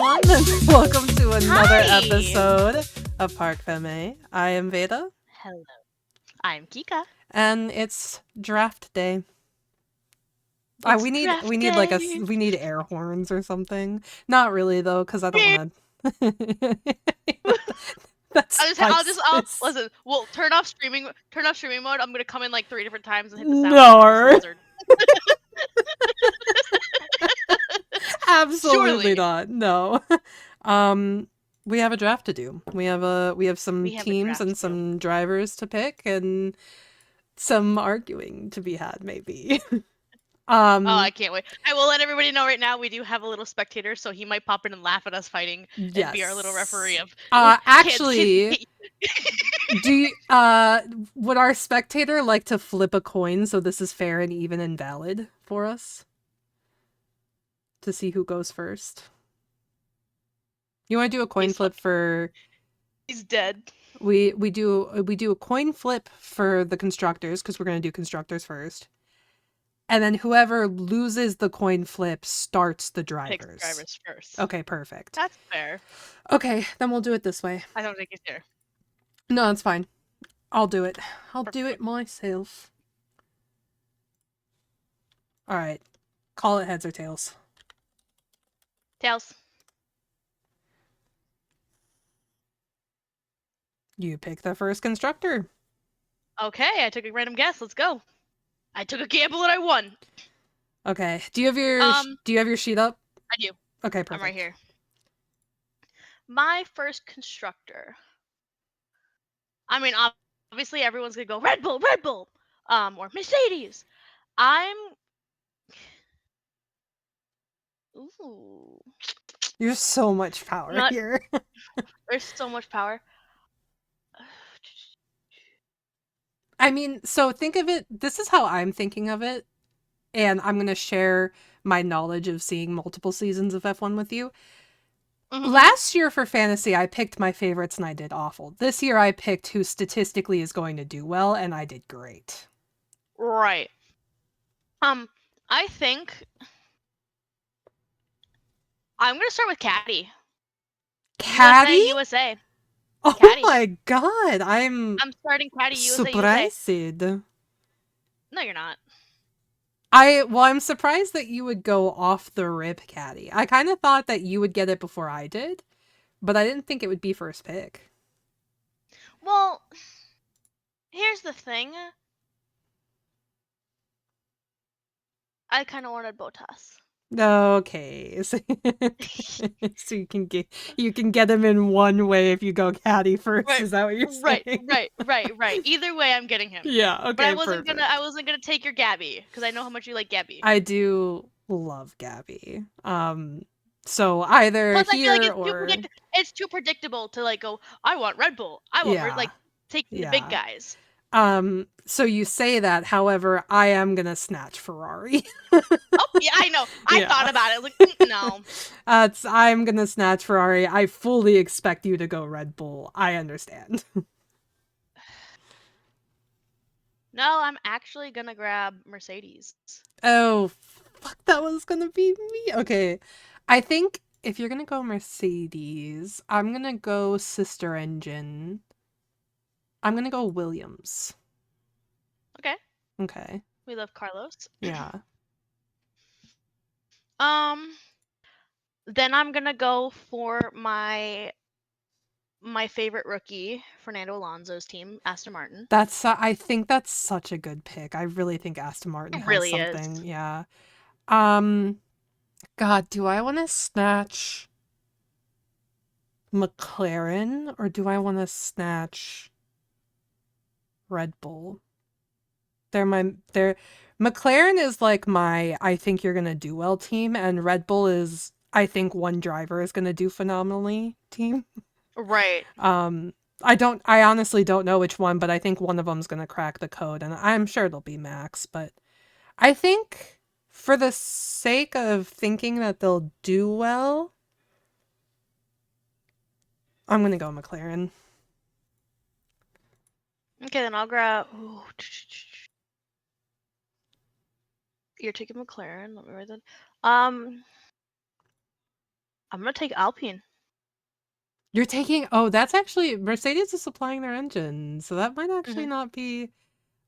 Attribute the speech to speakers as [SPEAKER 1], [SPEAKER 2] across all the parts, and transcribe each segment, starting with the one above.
[SPEAKER 1] everyone, and welcome to another
[SPEAKER 2] Hi!
[SPEAKER 1] episode of Park Feme. I am Veda,
[SPEAKER 2] Hello. I'm Kika.
[SPEAKER 1] and it's draft day.
[SPEAKER 2] It's
[SPEAKER 1] We need
[SPEAKER 2] draft
[SPEAKER 1] we need like
[SPEAKER 2] day.
[SPEAKER 1] we need air horns or something. Not really though, because I don't want to. That's
[SPEAKER 2] I'll
[SPEAKER 1] spices.
[SPEAKER 2] listen. We'll turn off streaming mode. I'm gonna come in like 3 different times and hit the sound clip with this
[SPEAKER 1] No,
[SPEAKER 2] lizard.
[SPEAKER 1] absolutely
[SPEAKER 2] Surely.
[SPEAKER 1] not. No. Um, we have a draft to do. We have some
[SPEAKER 2] We have a
[SPEAKER 1] teams
[SPEAKER 2] draft
[SPEAKER 1] and
[SPEAKER 2] too.
[SPEAKER 1] some drivers to pick, and some arguing to be had, maybe.
[SPEAKER 2] Oh, I can't wait. I will let everybody know right now we do have a little spectator, so he might pop in and laugh at us fighting and be our little referee
[SPEAKER 1] Yes.
[SPEAKER 2] of
[SPEAKER 1] Actually, would our spectator like to flip a coin so this is fair and even and valid for us? To see who goes first. You want to do a coin flip for...
[SPEAKER 2] He's dead.
[SPEAKER 1] We do a coin flip for the constructors because we're going to do constructors first. And then whoever loses the coin flip starts the drivers.
[SPEAKER 2] Picks drivers first.
[SPEAKER 1] Okay, perfect.
[SPEAKER 2] That's fair.
[SPEAKER 1] Okay, then we'll do it this way.
[SPEAKER 2] I don't think it's fair.
[SPEAKER 1] No, it's fine. I'll do it. I'll do it myself. Alright. Call it heads or tails.
[SPEAKER 2] Tails.
[SPEAKER 1] You pick the first constructor.
[SPEAKER 2] Okay, I took a random guess. Let's go. I took a gamble and I won.
[SPEAKER 1] Okay. Do you have your sheet up?
[SPEAKER 2] I do.
[SPEAKER 1] Okay, perfect.
[SPEAKER 2] I'm right here. My first constructor. I mean, obviously everyone's gonna go Red Bull, or Mercedes. Ooh.
[SPEAKER 1] There's so much power here.
[SPEAKER 2] There's so much power.
[SPEAKER 1] I mean, so think of it, this is how I'm thinking of it, and I'm going to share my knowledge of seeing multiple seasons of F1 with you.
[SPEAKER 2] Mm-hmm.
[SPEAKER 1] Last year for fantasy, I picked my favorites and I did awful. This year I picked who statistically is going to do well, and I did great.
[SPEAKER 2] Right. I think I'm gonna start with Caddy.
[SPEAKER 1] Caddy?
[SPEAKER 2] USA.
[SPEAKER 1] Oh
[SPEAKER 2] Caddy.
[SPEAKER 1] my god, I'm
[SPEAKER 2] starting Caddy USA.
[SPEAKER 1] surprised.
[SPEAKER 2] No, you're not.
[SPEAKER 1] I'm surprised that you would go off the rip Caddy. I kind of thought that you would get it before I did, but I didn't think it would be first pick.
[SPEAKER 2] Well, here's the thing. I kind of wanted Bottas.
[SPEAKER 1] Okay, so you can get him in one way if you go Caddy first.
[SPEAKER 2] Right,
[SPEAKER 1] Is that what you're saying?
[SPEAKER 2] Right. Either way, I'm getting him.
[SPEAKER 1] Yeah. Okay.
[SPEAKER 2] But I wasn't gonna take your Gabby because I know how much you like Gabby.
[SPEAKER 1] I do love Gabby. So either
[SPEAKER 2] plus,
[SPEAKER 1] here
[SPEAKER 2] I feel like it's too predictable to like go. I want Red Bull. I want taking the big guys.
[SPEAKER 1] So you say that, however, I am gonna snatch Ferrari.
[SPEAKER 2] Oh yeah, I know. I thought about it. Like no.
[SPEAKER 1] I'm gonna snatch Ferrari. I fully expect you to go Red Bull. I understand.
[SPEAKER 2] No, I'm actually gonna grab Mercedes.
[SPEAKER 1] Oh, fuck, that was gonna be me. Okay, I think if you're gonna go Mercedes, I'm gonna go sister engine. I'm gonna go Williams.
[SPEAKER 2] Okay.
[SPEAKER 1] Okay.
[SPEAKER 2] We love Carlos.
[SPEAKER 1] Yeah.
[SPEAKER 2] Then I'm gonna go for my favorite rookie, Fernando Alonso's team, Aston Martin.
[SPEAKER 1] I think that's such a good pick. I really think Aston Martin has
[SPEAKER 2] really
[SPEAKER 1] something.
[SPEAKER 2] Is.
[SPEAKER 1] Yeah. God, do I want to snatch McLaren or do I want to snatch Red Bull? McLaren is like my I think you're gonna do well team, and Red Bull is I think one driver is gonna do phenomenally team.
[SPEAKER 2] Right.
[SPEAKER 1] I honestly don't know which one, but I think one of them's gonna crack the code, and I'm sure it'll be Max, but I think for the sake of thinking that they'll do well, I'm gonna go McLaren.
[SPEAKER 2] Okay, then I'll grab. You're taking McLaren. Let me write that. I'm gonna take Alpine.
[SPEAKER 1] You're taking... Oh, that's actually... Mercedes is supplying their engine, so that might actually not be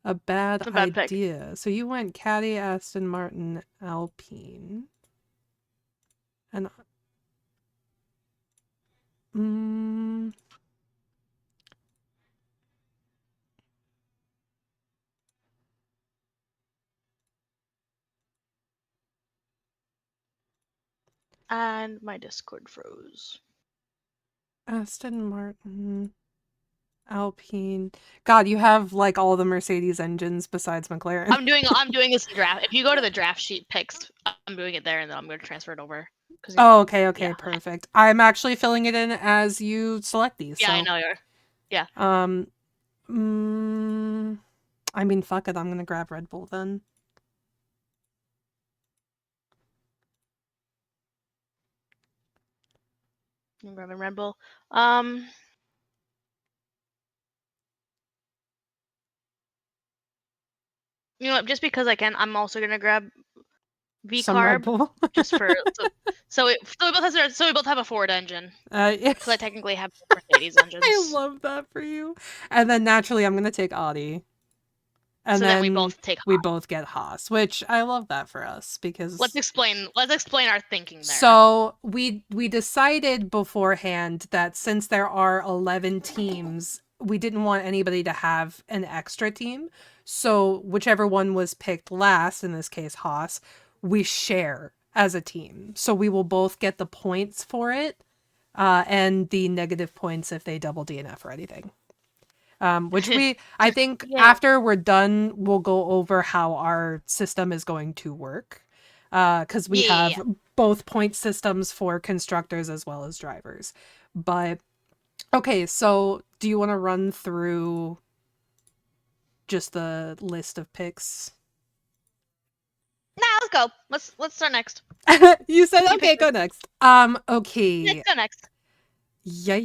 [SPEAKER 1] a bad idea. Pick. So you went Caddy, Aston Martin, Alpine. And...
[SPEAKER 2] And my Discord froze.
[SPEAKER 1] Aston Martin, Alpine. God, you have like all the Mercedes engines besides McLaren.
[SPEAKER 2] I'm doing this in draft. If you go to the draft sheet picks, I'm doing it there, and then I'm going to transfer it over.
[SPEAKER 1] Oh, okay, perfect. I'm actually filling it in as you select these.
[SPEAKER 2] Yeah,
[SPEAKER 1] so.
[SPEAKER 2] I know you're. Yeah.
[SPEAKER 1] I mean, fuck it. I'm gonna grab Red Bull then.
[SPEAKER 2] I'm grabbing Red Bull. You know, just because I can, I'm also gonna grab V-carb just for so we both have a Ford engine. Because I technically have Mercedes engines.
[SPEAKER 1] I love that for you. And then naturally, I'm gonna take Audi. And
[SPEAKER 2] so then we both take.
[SPEAKER 1] We both get Haas, which I love that for us because.
[SPEAKER 2] Let's explain our thinking there.
[SPEAKER 1] So we decided beforehand that since there are 11 teams, we didn't want anybody to have an extra team. So whichever one was picked last, in this case Haas, we share as a team. So we will both get the points for it, and the negative points if they double DNF or anything. Which I think after we're done, we'll go over how our system is going to work. Because we have both point systems for constructors as well as drivers. But, okay, so do you want to run through just the list of picks?
[SPEAKER 2] Nah, let's go. Let's start next.
[SPEAKER 1] You said, okay, go next. Okay.
[SPEAKER 2] Let's go next.
[SPEAKER 1] Yeah.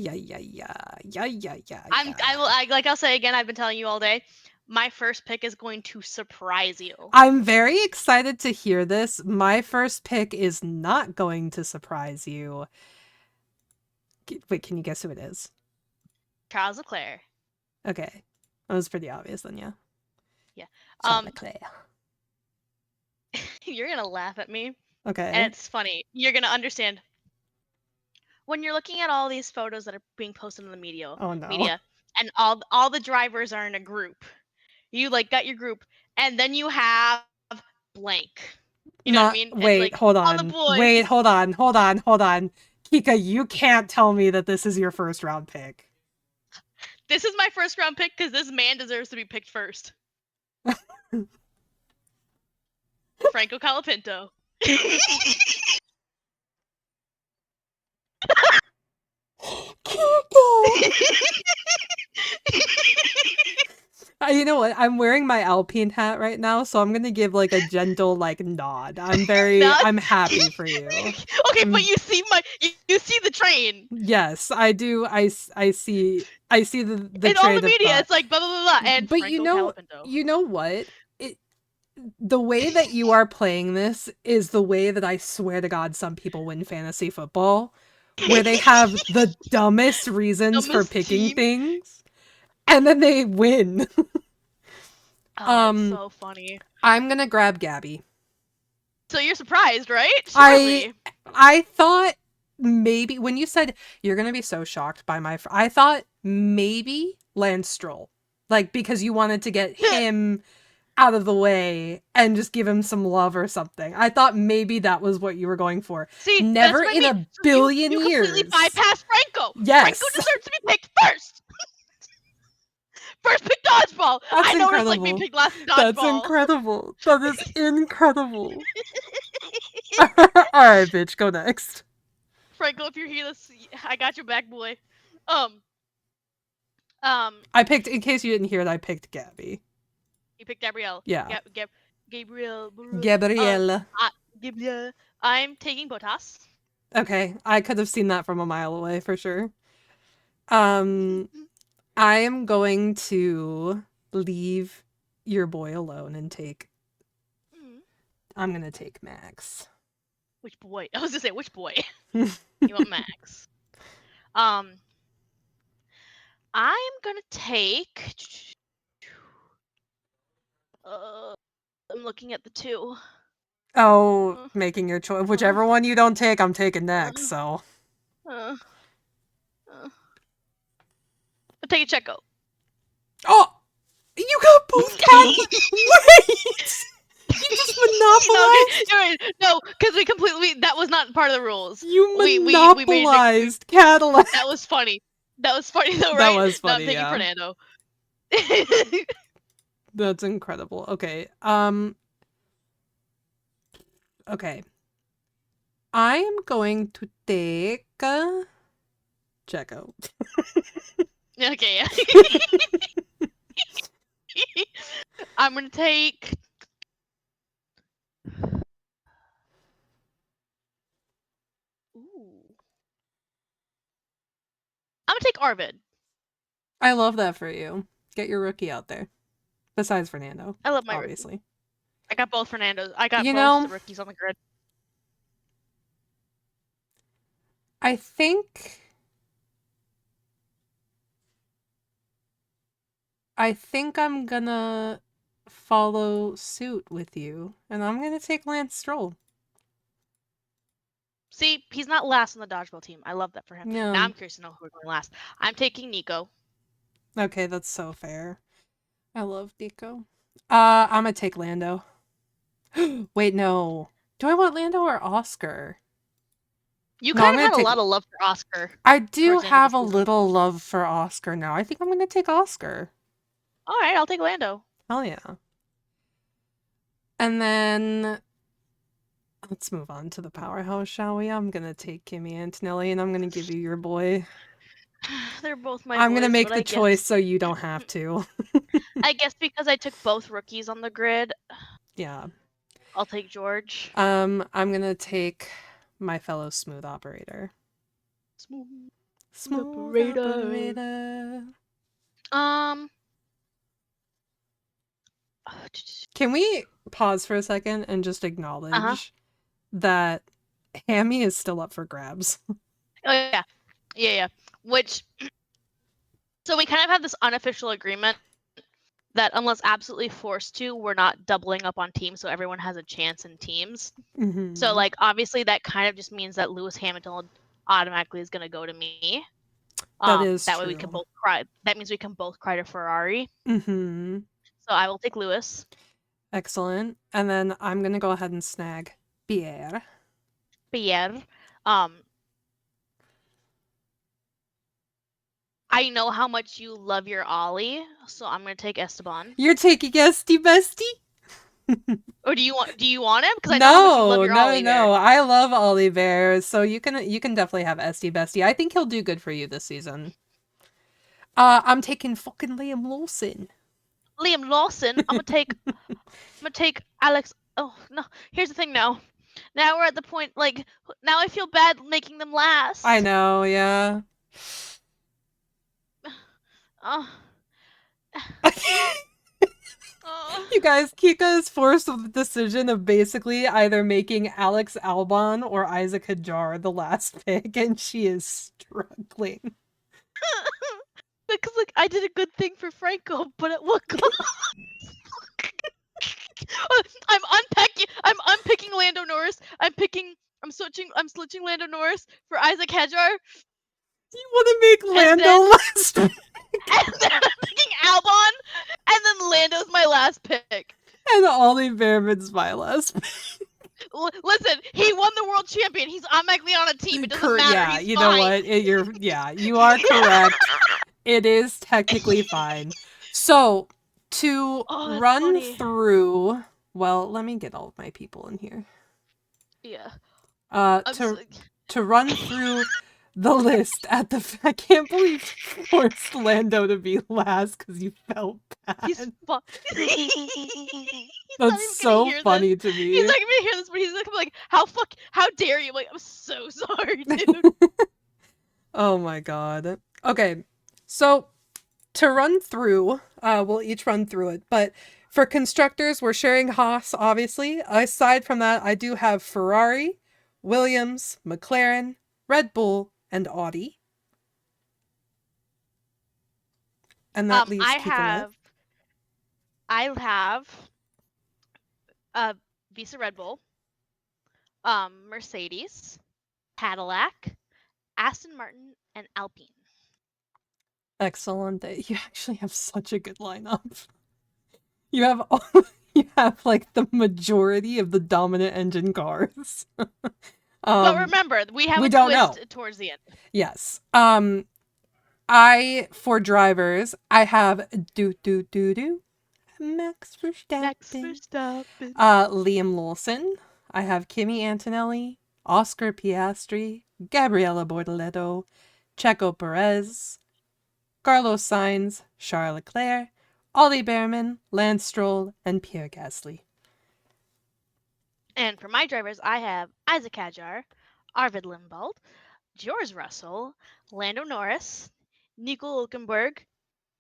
[SPEAKER 2] I'll say again, I've been telling you all day, my first pick is going to surprise you.
[SPEAKER 1] I'm very excited to hear this. My first pick is not going to surprise you. Wait, can you guess who it is?
[SPEAKER 2] Charles Leclerc.
[SPEAKER 1] Okay. That was pretty obvious then, yeah.
[SPEAKER 2] Yeah.
[SPEAKER 1] Charles Leclerc.
[SPEAKER 2] You're gonna laugh at me.
[SPEAKER 1] Okay.
[SPEAKER 2] And it's funny. You're gonna understand. When you're looking at all these photos that are being posted on the media, and all the drivers are in a group, you like got your group, and then you have blank. You know what I mean?
[SPEAKER 1] Wait, hold on. Wait, hold on. Kika, you can't tell me that this is your first round pick.
[SPEAKER 2] This is my first round pick because this man deserves to be picked first. Franco Colapinto.
[SPEAKER 1] Kika! You know what? I'm wearing my Alpine hat right now, so I'm gonna give like a gentle like nod. I'm happy for you.
[SPEAKER 2] Okay, but you see you see the train.
[SPEAKER 1] Yes, I do. I see the
[SPEAKER 2] in
[SPEAKER 1] train
[SPEAKER 2] all the media. It's like blah blah blah blah. And
[SPEAKER 1] but
[SPEAKER 2] Franco Colapinto.
[SPEAKER 1] You know what? The way that you are playing this is the way that I swear to God some people win fantasy football, where they have the dumbest reasons for picking things, and then they win.
[SPEAKER 2] It's so funny.
[SPEAKER 1] I'm gonna grab Gabby.
[SPEAKER 2] So you're surprised, right? Surely.
[SPEAKER 1] I thought maybe when you said you're gonna be so shocked by I thought maybe Lance Stroll, like because you wanted to get him out of the way and just give him some love or something. I thought maybe that was what you were going for.
[SPEAKER 2] See,
[SPEAKER 1] never in a billion years.
[SPEAKER 2] You completely bypassed Franco.
[SPEAKER 1] Yes.
[SPEAKER 2] Franco deserves to be picked first. First pick dodgeball. I know it's like being picked last in dodgeball.
[SPEAKER 1] That's incredible. That is incredible. All right, bitch, go next.
[SPEAKER 2] Franco, if you hear this, I got your back, boy.
[SPEAKER 1] I picked, in case you didn't hear it, I picked Gabby.
[SPEAKER 2] You picked Gabrielle.
[SPEAKER 1] Yeah.
[SPEAKER 2] Gabrielle.
[SPEAKER 1] Gabrielle.
[SPEAKER 2] I'm taking Bottas.
[SPEAKER 1] Okay, I could have seen that from a mile away for sure. I am going to leave your boy alone and take. I'm gonna take Max.
[SPEAKER 2] Which boy? I was gonna say which boy. You want Max. I'm gonna take. I'm looking at the two.
[SPEAKER 1] Oh, making your choice. Whichever one you don't take, I'm taking next. So.
[SPEAKER 2] I'll take a Checo.
[SPEAKER 1] Oh, you got both khaki. Wait. You just monopolized.
[SPEAKER 2] No, because we completely. That was not part of the rules.
[SPEAKER 1] You monopolized Cadillac.
[SPEAKER 2] That was funny. That was funny though, right?
[SPEAKER 1] That was funny.
[SPEAKER 2] No, I'm taking Fernando.
[SPEAKER 1] That's incredible. Okay. Okay. I am going to take Checo.
[SPEAKER 2] Okay, yeah. I'm gonna take. Ooh. I'm gonna take Arvid.
[SPEAKER 1] I love that for you. Get your rookie out there. Besides Fernando.
[SPEAKER 2] I love my
[SPEAKER 1] obviously.
[SPEAKER 2] Rookie. I got both Fernandos. I got both the rookies on the grid.
[SPEAKER 1] I think I'm gonna follow suit with you, and I'm gonna take Lance Stroll.
[SPEAKER 2] See, he's not last on the dodgeball team. I love that for him.
[SPEAKER 1] Yeah.
[SPEAKER 2] Now I'm curious to know who we're going last. I'm taking Nico.
[SPEAKER 1] Okay, that's so fair. I love Nico. I'm gonna take Lando. Wait, no. Do I want Lando or Oscar?
[SPEAKER 2] You kind of had a lot of love for Oscar.
[SPEAKER 1] I do have a little love for Oscar now. I think I'm gonna take Oscar.
[SPEAKER 2] All right, I'll take Lando.
[SPEAKER 1] Hell yeah. And then let's move on to the powerhouse, shall we? I'm gonna take Kimi Antonelli, and I'm gonna give you your boy.
[SPEAKER 2] They're both my
[SPEAKER 1] I'm gonna make the choice so you don't have to.
[SPEAKER 2] I guess because I took both rookies on the grid.
[SPEAKER 1] Yeah.
[SPEAKER 2] I'll take George.
[SPEAKER 1] I'm gonna take my fellow smooth operator. Smooth operator. Can we pause for a second and just acknowledge that Hammy is still up for grabs?
[SPEAKER 2] Oh yeah. Yeah. Which, so we kind of have this unofficial agreement that unless absolutely forced to, we're not doubling up on teams, so everyone has a chance in teams.
[SPEAKER 1] Mm-hmm.
[SPEAKER 2] So like obviously that kind of just means that Lewis Hamilton automatically is going to go to me.
[SPEAKER 1] That is
[SPEAKER 2] that
[SPEAKER 1] true.
[SPEAKER 2] way we can both cry. That means we can both cry to Ferrari.
[SPEAKER 1] Mm-hmm.
[SPEAKER 2] So I will take Lewis.
[SPEAKER 1] Excellent. And then I'm gonna go ahead and snag Pierre.
[SPEAKER 2] I know how much you love your Ollie, so I'm gonna take Esteban.
[SPEAKER 1] You're taking Esty Bestie?
[SPEAKER 2] Or do you want him? Because I know how much you love your Ollie Bear.
[SPEAKER 1] No. I love Ollie Bear, so you can definitely have Esty Bestie. I think he'll do good for you this season. I'm taking fucking Liam Lawson.
[SPEAKER 2] I'm gonna take Alex. Oh no! Here's the thing now. Now we're at the point now I feel bad making them last.
[SPEAKER 1] I know, yeah. You guys, Kika is forced with the decision of basically either making Alex Albon or Isaac Hadjar the last pick, and she is struggling.
[SPEAKER 2] Because I did a good thing for Franco, but at what cost? I'm unpicking Lando Norris. I'm switching Lando Norris for Isaac Hadjar.
[SPEAKER 1] Do you want to make Lando last pick?
[SPEAKER 2] And then I'm picking Albon, and then Lando's my last pick.
[SPEAKER 1] And Ollie Behrman's my last pick.
[SPEAKER 2] Listen, he won the world champion. He's automatically on a team. It doesn't matter.
[SPEAKER 1] Yeah,
[SPEAKER 2] he's
[SPEAKER 1] you
[SPEAKER 2] fine.
[SPEAKER 1] know what? You are correct. It is technically fine. So, to run through... Well, let me get all of my people in here.
[SPEAKER 2] Yeah.
[SPEAKER 1] To run through the list at the... I can't believe you forced Lando to be last because you felt bad. That's so funny to me.
[SPEAKER 2] He's not even gonna hear this, but he's gonna be like, how dare you? I'm like, I'm so sorry, dude.
[SPEAKER 1] Oh my god. Okay, so to run through, we'll each run through it, but for constructors, we're sharing Haas, obviously. Aside from that, I do have Ferrari, Williams, McLaren, Red Bull, and Audi. And that leaves Kika with?
[SPEAKER 2] I have Visa Red Bull, Mercedes, Cadillac, Aston Martin, and Alpine.
[SPEAKER 1] Excellent. You actually have such a good lineup. You have you have like the majority of the dominant engine cars.
[SPEAKER 2] But remember, we have a twist towards the end.
[SPEAKER 1] Yes. For drivers, I have Max Verstappen. Liam Lawson. I have Kimi Antonelli, Oscar Piastri, Gabriela Bortoleto, Checo Perez, Carlos Sainz, Charles Leclerc, Ollie Behrman, Lance Stroll, and Pierre Gasly.
[SPEAKER 2] And for my drivers, I have Isaac Hadjar, Arvid Limbold, George Russell, Lando Norris, Nico Hülkenberg,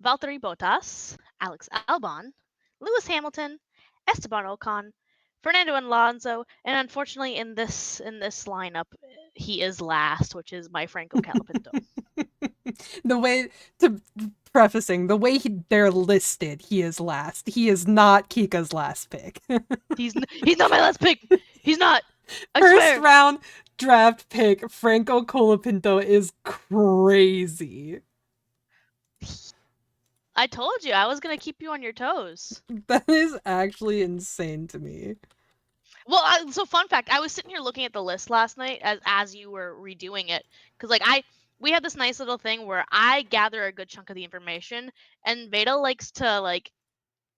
[SPEAKER 2] Valtteri Bottas, Alex Albon, Lewis Hamilton, Esteban Ocon, Fernando Alonso, and unfortunately in this lineup, he is last, which is my Franco Colapinto.
[SPEAKER 1] The way they're listed, he is last. He is not Kika's last pick.
[SPEAKER 2] He's not my last pick. He's not.
[SPEAKER 1] First round draft pick Franco Colapinto is crazy.
[SPEAKER 2] I told you I was gonna keep you on your toes.
[SPEAKER 1] That is actually insane to me.
[SPEAKER 2] Well, so fun fact, I was sitting here looking at the list last night as you were redoing it, because like we have this nice little thing where I gather a good chunk of the information, and Veda likes to like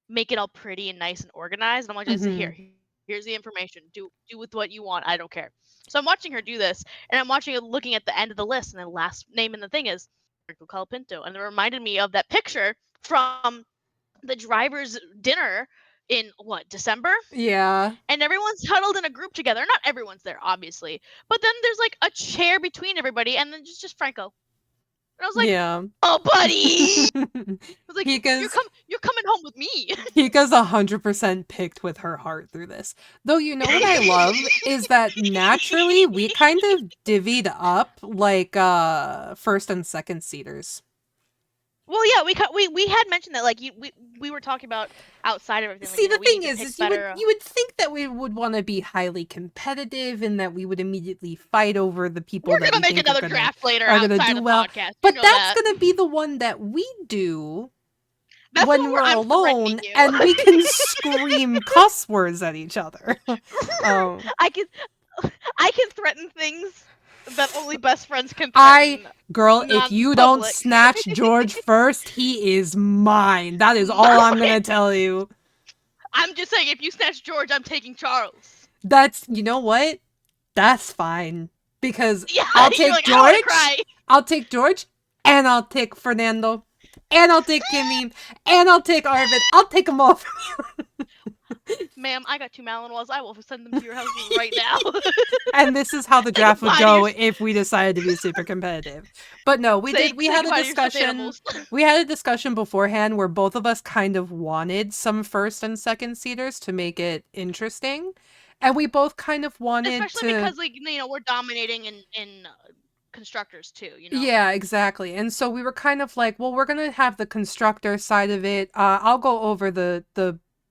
[SPEAKER 2] make it all pretty and nice and organized. And I'm like, here's the information. Do with what you want. I don't care. So I'm watching her do this, and I'm looking at the end of the list, and the last name in the thing is Rico Colapinto, and it reminded me of that picture from the driver's dinner in December?
[SPEAKER 1] Yeah.
[SPEAKER 2] And everyone's huddled in a group together. Not everyone's there, obviously, but then there's like a chair between everybody, and then just Franco. And I was like, yeah. Oh, buddy! I was like, you're coming home with me.
[SPEAKER 1] Hika's 100% picked with her heart through this. Though you know what I love is that naturally we kind of divvied up like first and second seaters.
[SPEAKER 2] Well, yeah, we had mentioned that, like we were talking about outside of everything.
[SPEAKER 1] See, like, the thing is you would think that we would want to be highly competitive and that we would immediately fight over the people that we
[SPEAKER 2] make
[SPEAKER 1] think
[SPEAKER 2] another draft later
[SPEAKER 1] are going to do well.
[SPEAKER 2] Podcast.
[SPEAKER 1] But that's going to be the one that we do when we're alone and we can scream cuss words at each other.
[SPEAKER 2] I can threaten things that only best friends can threaten.
[SPEAKER 1] If you don't snatch George first, he is mine. That is all I'm going to tell you.
[SPEAKER 2] I'm just saying, if you snatch George, I'm taking Charles.
[SPEAKER 1] You know what? That's fine. Because I'll take George. I'll take George, and I'll take Fernando, and I'll take Kimi, and I'll take Arvid. I'll take them all from you.
[SPEAKER 2] Ma'am, I got 2 Malinois. I will send them to your house right now.
[SPEAKER 1] And this is how the draft would go if we decided to be super competitive. But no, we had a discussion. We had a discussion beforehand where both of us kind of wanted some first and second seaters to make it interesting. And we both kind of wanted
[SPEAKER 2] Especially because, like, we're dominating in constructors too,
[SPEAKER 1] Yeah, exactly. And so we were kind of like, well, we're going to have the constructor side of it. I'll go over the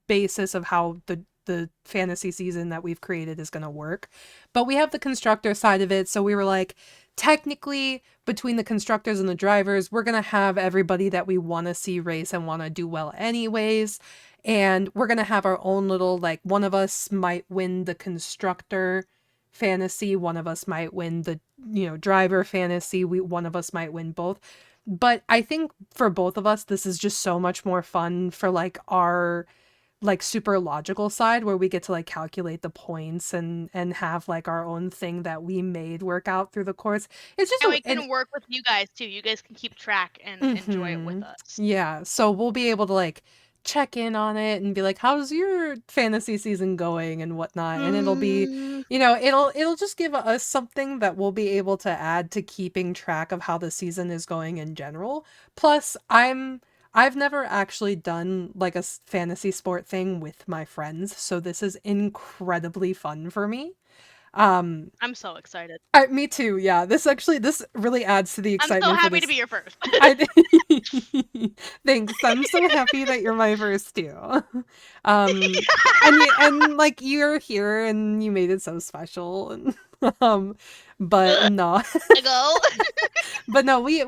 [SPEAKER 1] basis of how the fantasy season that we've created is going to work. But we have the constructor side of it. So we were like, technically, between the constructors and the drivers, we're going to have everybody that we want to see race and want to do well anyways. And we're going to have our own little, like, one of us might win the constructor fantasy. One of us might win the, driver fantasy. One of us might win both. But I think for both of us, this is just so much more fun for, like, our like super logical side where we get to like calculate the points and have like our own thing that we made work out through the course. It's just
[SPEAKER 2] we can work with you guys too. You guys can keep track and enjoy it with us.
[SPEAKER 1] Yeah, so we'll be able to like check in on it and be like, how's your fantasy season going and whatnot. And it'll be, it'll just give us something that we'll be able to add to keeping track of how the season is going in general. Plus I've never actually done like a fantasy sport thing with my friends, so this is incredibly fun for me.
[SPEAKER 2] I'm so excited.
[SPEAKER 1] Me too. Yeah, this really adds to the
[SPEAKER 2] I'm so
[SPEAKER 1] excitement for
[SPEAKER 2] happy
[SPEAKER 1] this.
[SPEAKER 2] to be your first.
[SPEAKER 1] Thanks. I'm so happy that you're my first too. And like you're here and you made it so special. And, but no.
[SPEAKER 2] Go.
[SPEAKER 1] But no, we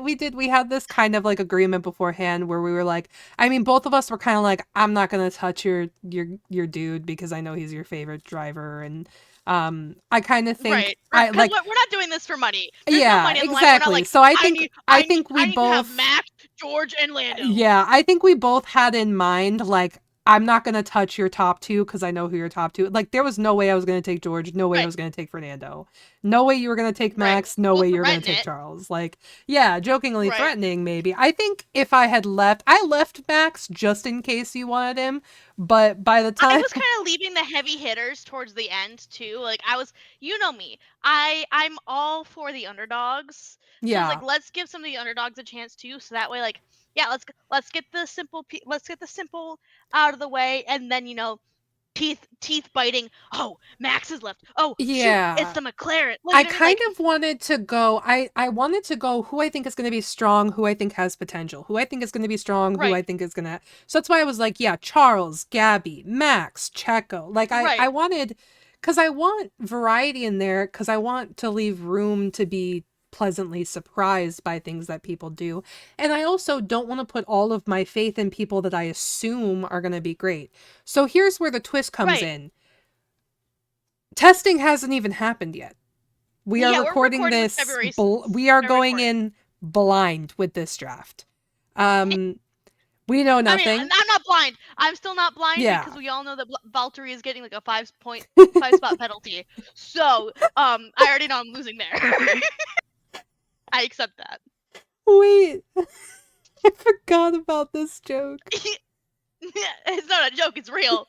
[SPEAKER 1] had this kind of like agreement beforehand where we were like, I mean, both of us were kind of like, I'm not gonna touch your dude because I know he's your favorite driver, and I kind of think
[SPEAKER 2] Right.
[SPEAKER 1] I
[SPEAKER 2] Because
[SPEAKER 1] like
[SPEAKER 2] we're not doing this for money. There's no
[SPEAKER 1] yeah,
[SPEAKER 2] money in the line. We're not
[SPEAKER 1] exactly.
[SPEAKER 2] like,
[SPEAKER 1] So I
[SPEAKER 2] I
[SPEAKER 1] think we
[SPEAKER 2] need to have
[SPEAKER 1] both
[SPEAKER 2] Max, George, and Lando.
[SPEAKER 1] yeah, I think we both had in mind like I'm not gonna touch your top two because I know who your top two. Like there was no way I was gonna take George, no way I
[SPEAKER 2] Right.
[SPEAKER 1] was gonna take Fernando, no way you were gonna take
[SPEAKER 2] Right.
[SPEAKER 1] Max, no
[SPEAKER 2] We'll
[SPEAKER 1] way you were gonna
[SPEAKER 2] threaten
[SPEAKER 1] take
[SPEAKER 2] it.
[SPEAKER 1] Charles. Like yeah, jokingly
[SPEAKER 2] Right.
[SPEAKER 1] threatening maybe. I think if I had left, I left Max just in case you wanted him, but by the
[SPEAKER 2] I
[SPEAKER 1] time
[SPEAKER 2] was kind of leaving the heavy hitters towards the end too. Like I was, you know me. I'm all for the underdogs. So I was
[SPEAKER 1] yeah
[SPEAKER 2] like, let's give some of the underdogs a chance too. So that way, like, yeah, let's get the simple out of the way, and then teeth biting. Oh, Max is left. Oh shoot, it's
[SPEAKER 1] yeah.
[SPEAKER 2] the McLaren. Like,
[SPEAKER 1] I
[SPEAKER 2] you know what I mean?
[SPEAKER 1] kind
[SPEAKER 2] Like,
[SPEAKER 1] of wanted to go I wanted to go who I think is going to be strong, who I think has potential, who I think is going to be strong, who
[SPEAKER 2] right,
[SPEAKER 1] I think is going to. So that's why I was like, yeah, Charles, Gabby, Max, Checo. Like I
[SPEAKER 2] right,
[SPEAKER 1] wanted cuz I want variety in there cuz I want to leave room to be pleasantly surprised by things that people do. And I also don't want to put all of my faith in people that I assume are going to be great. So here's where the twist comes
[SPEAKER 2] right.
[SPEAKER 1] in. Testing hasn't even happened yet. We are
[SPEAKER 2] Yeah, we're
[SPEAKER 1] recording
[SPEAKER 2] recording this
[SPEAKER 1] this.
[SPEAKER 2] February
[SPEAKER 1] We are
[SPEAKER 2] February
[SPEAKER 1] going
[SPEAKER 2] 4th.
[SPEAKER 1] in blind with this draft. Um, we know
[SPEAKER 2] I mean,
[SPEAKER 1] nothing.
[SPEAKER 2] I'm not blind. I'm still not blind because
[SPEAKER 1] Yeah.
[SPEAKER 2] we all know that Valtteri is getting like a 5 spot penalty. So, I already know I'm losing there. I accept that.
[SPEAKER 1] Wait, I forgot about this joke.
[SPEAKER 2] It's not a joke. It's real.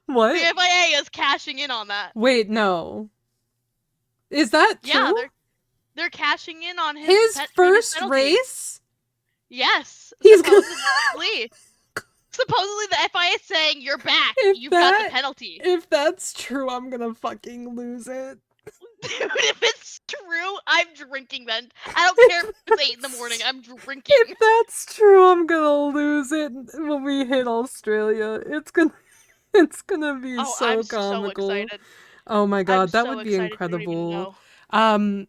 [SPEAKER 1] What?
[SPEAKER 2] The FIA is cashing in on that.
[SPEAKER 1] Wait, no. Is that
[SPEAKER 2] Yeah,
[SPEAKER 1] true?
[SPEAKER 2] they're cashing in on
[SPEAKER 1] His
[SPEAKER 2] on his
[SPEAKER 1] first
[SPEAKER 2] penalty.
[SPEAKER 1] race?
[SPEAKER 2] Yes,
[SPEAKER 1] He's gonna.
[SPEAKER 2] supposedly. Supposedly the FIA is saying you're back.
[SPEAKER 1] If
[SPEAKER 2] You've got the
[SPEAKER 1] that,
[SPEAKER 2] penalty.
[SPEAKER 1] if that's true, I'm gonna fucking lose it.
[SPEAKER 2] Dude, if it's true, I'm drinking then. I don't care if it's 8 in the morning. I'm drinking.
[SPEAKER 1] If that's true, I'm gonna lose it when we hit Australia. It's gonna be
[SPEAKER 2] Oh,
[SPEAKER 1] so
[SPEAKER 2] I'm so
[SPEAKER 1] comical.
[SPEAKER 2] excited.
[SPEAKER 1] Oh my
[SPEAKER 2] I'm
[SPEAKER 1] god, that
[SPEAKER 2] so
[SPEAKER 1] would be
[SPEAKER 2] excited. You don't even
[SPEAKER 1] incredible.
[SPEAKER 2] know.
[SPEAKER 1] Um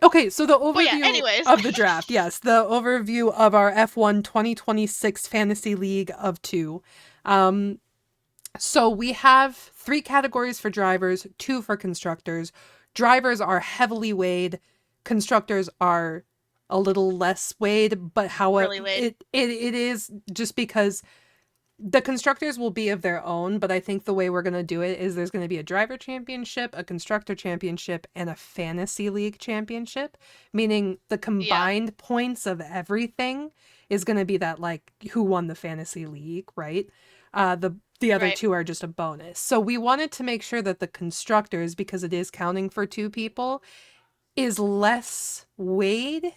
[SPEAKER 1] okay, so the
[SPEAKER 2] But yeah,
[SPEAKER 1] overview
[SPEAKER 2] anyways.
[SPEAKER 1] of the draft. Yes, the overview of our F1 2026 Fantasy League of 2. Um so we have 3 categories for drivers, 2 for constructors. Drivers are heavily weighed, constructors are a little less weighed, but how
[SPEAKER 2] Really late.
[SPEAKER 1] it is just because the constructors will be of their own, but I think the way we're going to do it is there's going to be a driver championship, a constructor championship, and a fantasy league championship, meaning the
[SPEAKER 2] Yeah.
[SPEAKER 1] combined points of everything is going to be that like who won the fantasy league, right? The other
[SPEAKER 2] Right.
[SPEAKER 1] 2 are just a bonus. So we wanted to make sure that the constructors, because it is counting for 2 people, is less weighed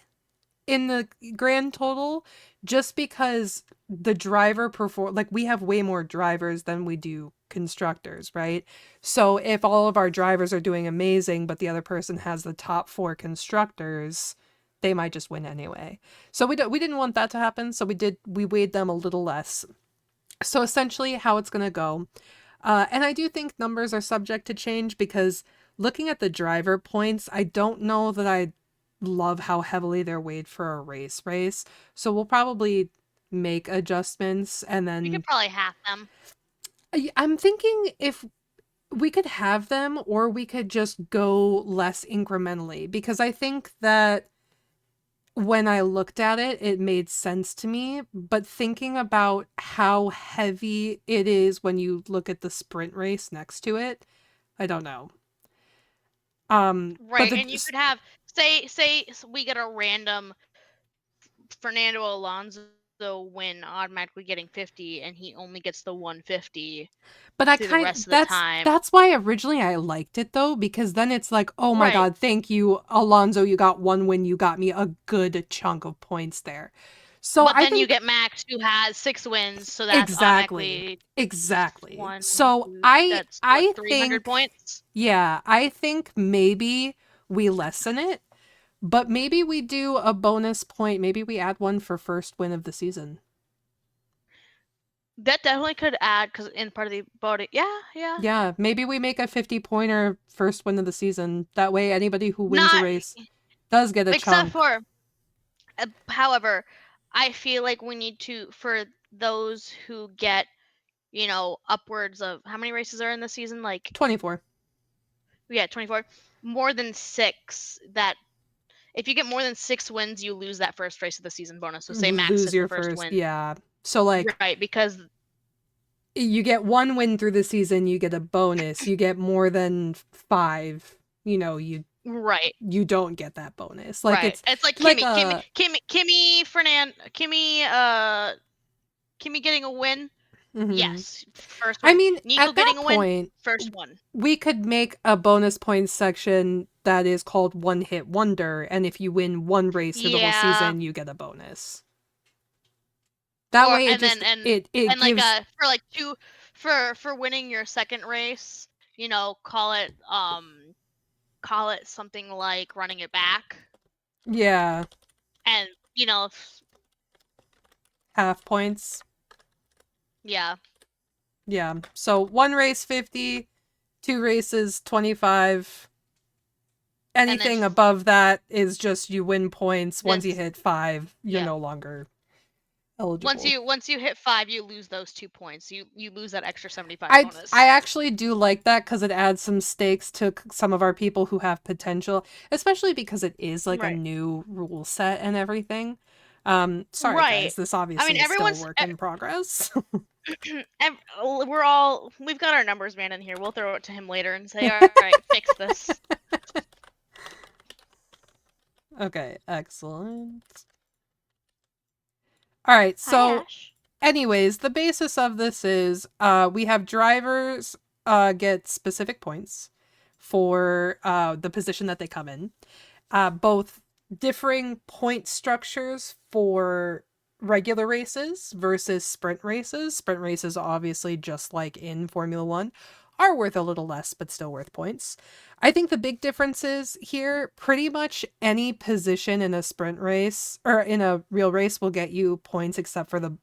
[SPEAKER 1] in the grand total just because the driver perform like we have way more drivers than we do constructors, right? So if all of our drivers are doing amazing but the other person has the top 4 constructors, they might just win anyway. So we didn't want that to happen, so we weighed them a little less. So essentially how it's going to go, and I do think numbers are subject to change because looking at the driver points, I don't know that I love how heavily they're weighed for a race. So we'll probably make adjustments and
[SPEAKER 2] We could
[SPEAKER 1] then
[SPEAKER 2] probably half them.
[SPEAKER 1] I'm thinking if we could have them or we could just go less incrementally because I think that when I looked at it, it made sense to me. But thinking about how heavy it is when you look at the sprint race next to it, I don't know. But
[SPEAKER 2] Right, and you could have say we get a random Fernando Alonso win automatically getting 50 and he only gets the 150
[SPEAKER 1] but I
[SPEAKER 2] through the
[SPEAKER 1] kind
[SPEAKER 2] rest of the time.
[SPEAKER 1] that's why originally I liked it though, because then it's like, oh my
[SPEAKER 2] Right.
[SPEAKER 1] god, thank you, Alonso, you got 1 win, you got me a good chunk of points there. So
[SPEAKER 2] but
[SPEAKER 1] I
[SPEAKER 2] then you
[SPEAKER 1] think
[SPEAKER 2] get Max, who has 6 wins, so that's automatically
[SPEAKER 1] exactly.
[SPEAKER 2] one,
[SPEAKER 1] So
[SPEAKER 2] two,
[SPEAKER 1] I
[SPEAKER 2] that's what,
[SPEAKER 1] I
[SPEAKER 2] 300
[SPEAKER 1] think
[SPEAKER 2] points?
[SPEAKER 1] yeah, I think maybe we lessen it, but maybe we do a bonus point. Maybe we add one for first win of the season.
[SPEAKER 2] That definitely could add, because in part of the body, yeah.
[SPEAKER 1] Yeah, maybe we make a 50-pointer first win of the season. That way anybody who wins a
[SPEAKER 2] Not
[SPEAKER 1] race does get a
[SPEAKER 2] except
[SPEAKER 1] chunk.
[SPEAKER 2] for, however, I feel like we need to, for those who get, upwards of, how many races are in the season? Like
[SPEAKER 1] 24.
[SPEAKER 2] Yeah, 24. More than 6. That if you get more than 6 wins, you lose that first race of the season bonus. So say Max
[SPEAKER 1] Lose
[SPEAKER 2] is the
[SPEAKER 1] your
[SPEAKER 2] first
[SPEAKER 1] first.
[SPEAKER 2] win.
[SPEAKER 1] Yeah. So like
[SPEAKER 2] Right, because
[SPEAKER 1] you get one win through the season, you get a bonus. You get more than 5,
[SPEAKER 2] right.
[SPEAKER 1] you don't get that bonus. Like
[SPEAKER 2] Right.
[SPEAKER 1] it's
[SPEAKER 2] It's like
[SPEAKER 1] like
[SPEAKER 2] Kimmy,
[SPEAKER 1] a
[SPEAKER 2] Kimmy getting a win.
[SPEAKER 1] mhm.
[SPEAKER 2] Yes, first
[SPEAKER 1] I
[SPEAKER 2] win.
[SPEAKER 1] mean,
[SPEAKER 2] Nico
[SPEAKER 1] at that
[SPEAKER 2] getting a win,
[SPEAKER 1] point,
[SPEAKER 2] first one.
[SPEAKER 1] we could make a bonus points section that is called one hit wonder, and if you win one race through the whole
[SPEAKER 2] Yeah.
[SPEAKER 1] season, you get a bonus. That
[SPEAKER 2] Or
[SPEAKER 1] way it
[SPEAKER 2] and
[SPEAKER 1] just
[SPEAKER 2] then and
[SPEAKER 1] it
[SPEAKER 2] and like
[SPEAKER 1] gives
[SPEAKER 2] for like two for winning your second race, call it something like running it back.
[SPEAKER 1] yeah,
[SPEAKER 2] And
[SPEAKER 1] half points.
[SPEAKER 2] yeah.
[SPEAKER 1] Yeah. So one race 50, 2 races 25.
[SPEAKER 2] And then
[SPEAKER 1] Anything above that is just you win points. Once you
[SPEAKER 2] this
[SPEAKER 1] hit 5, you're
[SPEAKER 2] yeah.
[SPEAKER 1] no longer eligible.
[SPEAKER 2] Once you hit 5, you lose those 2 points. You lose that extra 75
[SPEAKER 1] I
[SPEAKER 2] bonus.
[SPEAKER 1] I actually do like that because it adds some stakes to some of our people who have potential, especially because it is like a
[SPEAKER 2] Right.
[SPEAKER 1] new rule set and everything. Sorry
[SPEAKER 2] Right.
[SPEAKER 1] guys, this
[SPEAKER 2] I mean,
[SPEAKER 1] obviously is still a work in progress.
[SPEAKER 2] we've got our numbers man in here. We'll throw it to him later and say, "All right, fix this."
[SPEAKER 1] Okay, excellent. All right,
[SPEAKER 2] Hi,
[SPEAKER 1] so
[SPEAKER 2] Ash.
[SPEAKER 1] anyways, the basis of this is we have drivers get specific points for the position that they come in. Both differing point structures for regular races versus sprint races. Sprint races, obviously, just like in Formula One, are worth a little less, but still worth points. I think the big difference is here pretty much any position in a sprint race or in a real race will get you points except for the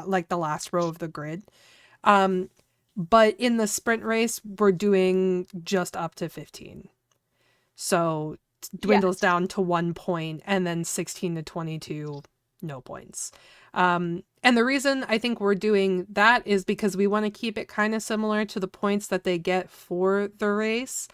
[SPEAKER 1] like the last row of the grid. But in the sprint race, we're doing just up to 15. So dwindles
[SPEAKER 2] Yes.
[SPEAKER 1] down to 1 point, and then 16 to 22, no points. And the reason I think we're doing that is because we want to keep it kind of similar to the points that they get for the race.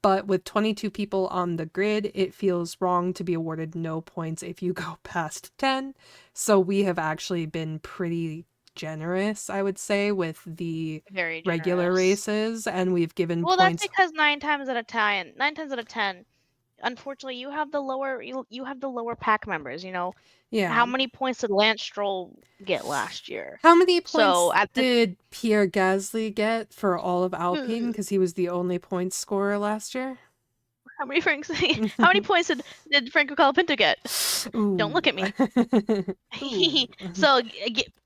[SPEAKER 1] But with 22 people on the grid, it feels wrong to be awarded no points if you go past 10. So we have actually been pretty generous, I would say, with the
[SPEAKER 2] Very
[SPEAKER 1] regular
[SPEAKER 2] generous.
[SPEAKER 1] races, and we've given
[SPEAKER 2] Well, that's
[SPEAKER 1] points.
[SPEAKER 2] because 9 times out of 10, unfortunately, you have the lower pack members.
[SPEAKER 1] Yeah.
[SPEAKER 2] How many points did Lance Stroll get last year?
[SPEAKER 1] How many
[SPEAKER 2] So
[SPEAKER 1] points did Pierre Gasly get for all of Alpine? Because he was the only point scorer last year.
[SPEAKER 2] How many how many points did Franco Colapinto get? Don't look at
[SPEAKER 1] Ooh.
[SPEAKER 2] me.
[SPEAKER 1] Ooh.
[SPEAKER 2] So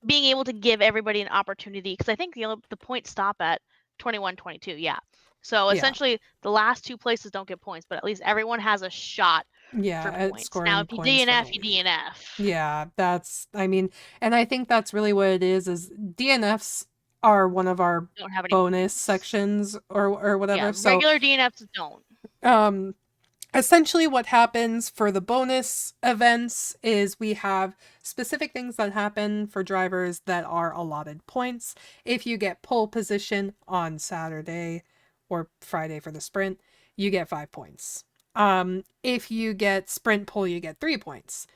[SPEAKER 2] being able to give everybody an opportunity, because I think the points stop at 21, 22. Yeah. So
[SPEAKER 1] Yeah.
[SPEAKER 2] essentially, the last 2 places don't get points, but at least everyone has a shot
[SPEAKER 1] Yeah,
[SPEAKER 2] for
[SPEAKER 1] at
[SPEAKER 2] points. Now,
[SPEAKER 1] scoring
[SPEAKER 2] if you
[SPEAKER 1] points for the
[SPEAKER 2] DNF, you
[SPEAKER 1] lead.
[SPEAKER 2] DNF.
[SPEAKER 1] Yeah, I mean, and I think that's really what it is DNFs are one of our
[SPEAKER 2] Don't have any
[SPEAKER 1] bonus
[SPEAKER 2] points.
[SPEAKER 1] sections or whatever.
[SPEAKER 2] Yeah,
[SPEAKER 1] So,
[SPEAKER 2] regular DNFs don't.
[SPEAKER 1] um, essentially what happens for the bonus events is we have specific things that happen for drivers that are allotted points. If you get pole position on Saturday or Friday for the sprint, you get 5 points. If you get sprint pole, you get 3 points.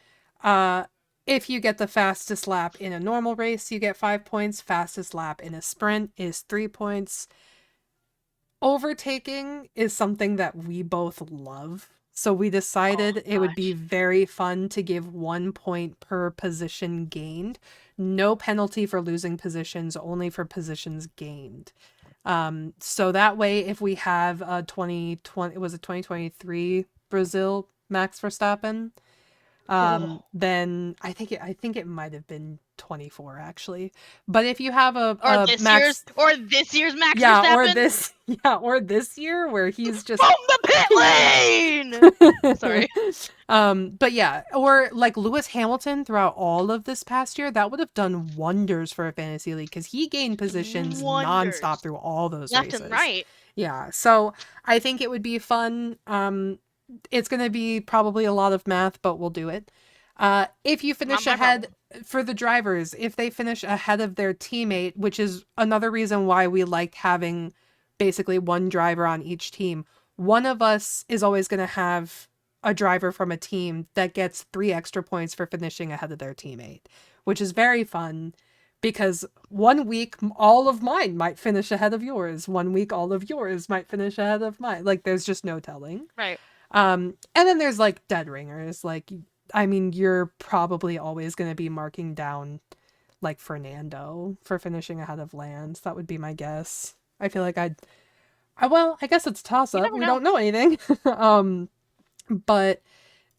[SPEAKER 1] If you get the fastest lap in a normal race, you get 5 points. Fastest lap in a sprint is 3 points. Overtaking is something that we both love. So we
[SPEAKER 2] Oh
[SPEAKER 1] decided it would be
[SPEAKER 2] gosh.
[SPEAKER 1] very fun to give 1 point per position gained. No penalty for losing positions, only for positions gained. So that way, if we have a 2020, was it 2023 Brazil Max Verstappen? then I think it might have been 24 actually. But if you have a
[SPEAKER 2] this year's Max Verstappen,
[SPEAKER 1] or this year where he's just
[SPEAKER 2] from the pit lane. Sorry.
[SPEAKER 1] But yeah, or like Lewis Hamilton throughout all of this past year, that would have done wonders for a fantasy league because he gained positions nonstop through all those
[SPEAKER 2] left
[SPEAKER 1] races.
[SPEAKER 2] and right.
[SPEAKER 1] Yeah, so I think it would be fun. It's going to be probably a lot of math, but we'll do it. If you finish ahead for the drivers, if they finish ahead of their teammate, which is another reason why we liked having basically one driver on each team, one of us is always going to have a driver from a team that gets 3 extra points for finishing ahead of their teammate, which is very fun. Because one week, all of mine might finish ahead of yours. One week, all of yours might finish ahead of mine. Like, there's just no telling.
[SPEAKER 2] Right.
[SPEAKER 1] And then there's, like, dead ringers. Like, I mean, you're probably always going to be marking down, like, Fernando for finishing ahead of Lance. That would be my guess. I feel like well, I guess it's toss-up. We don't know anything. But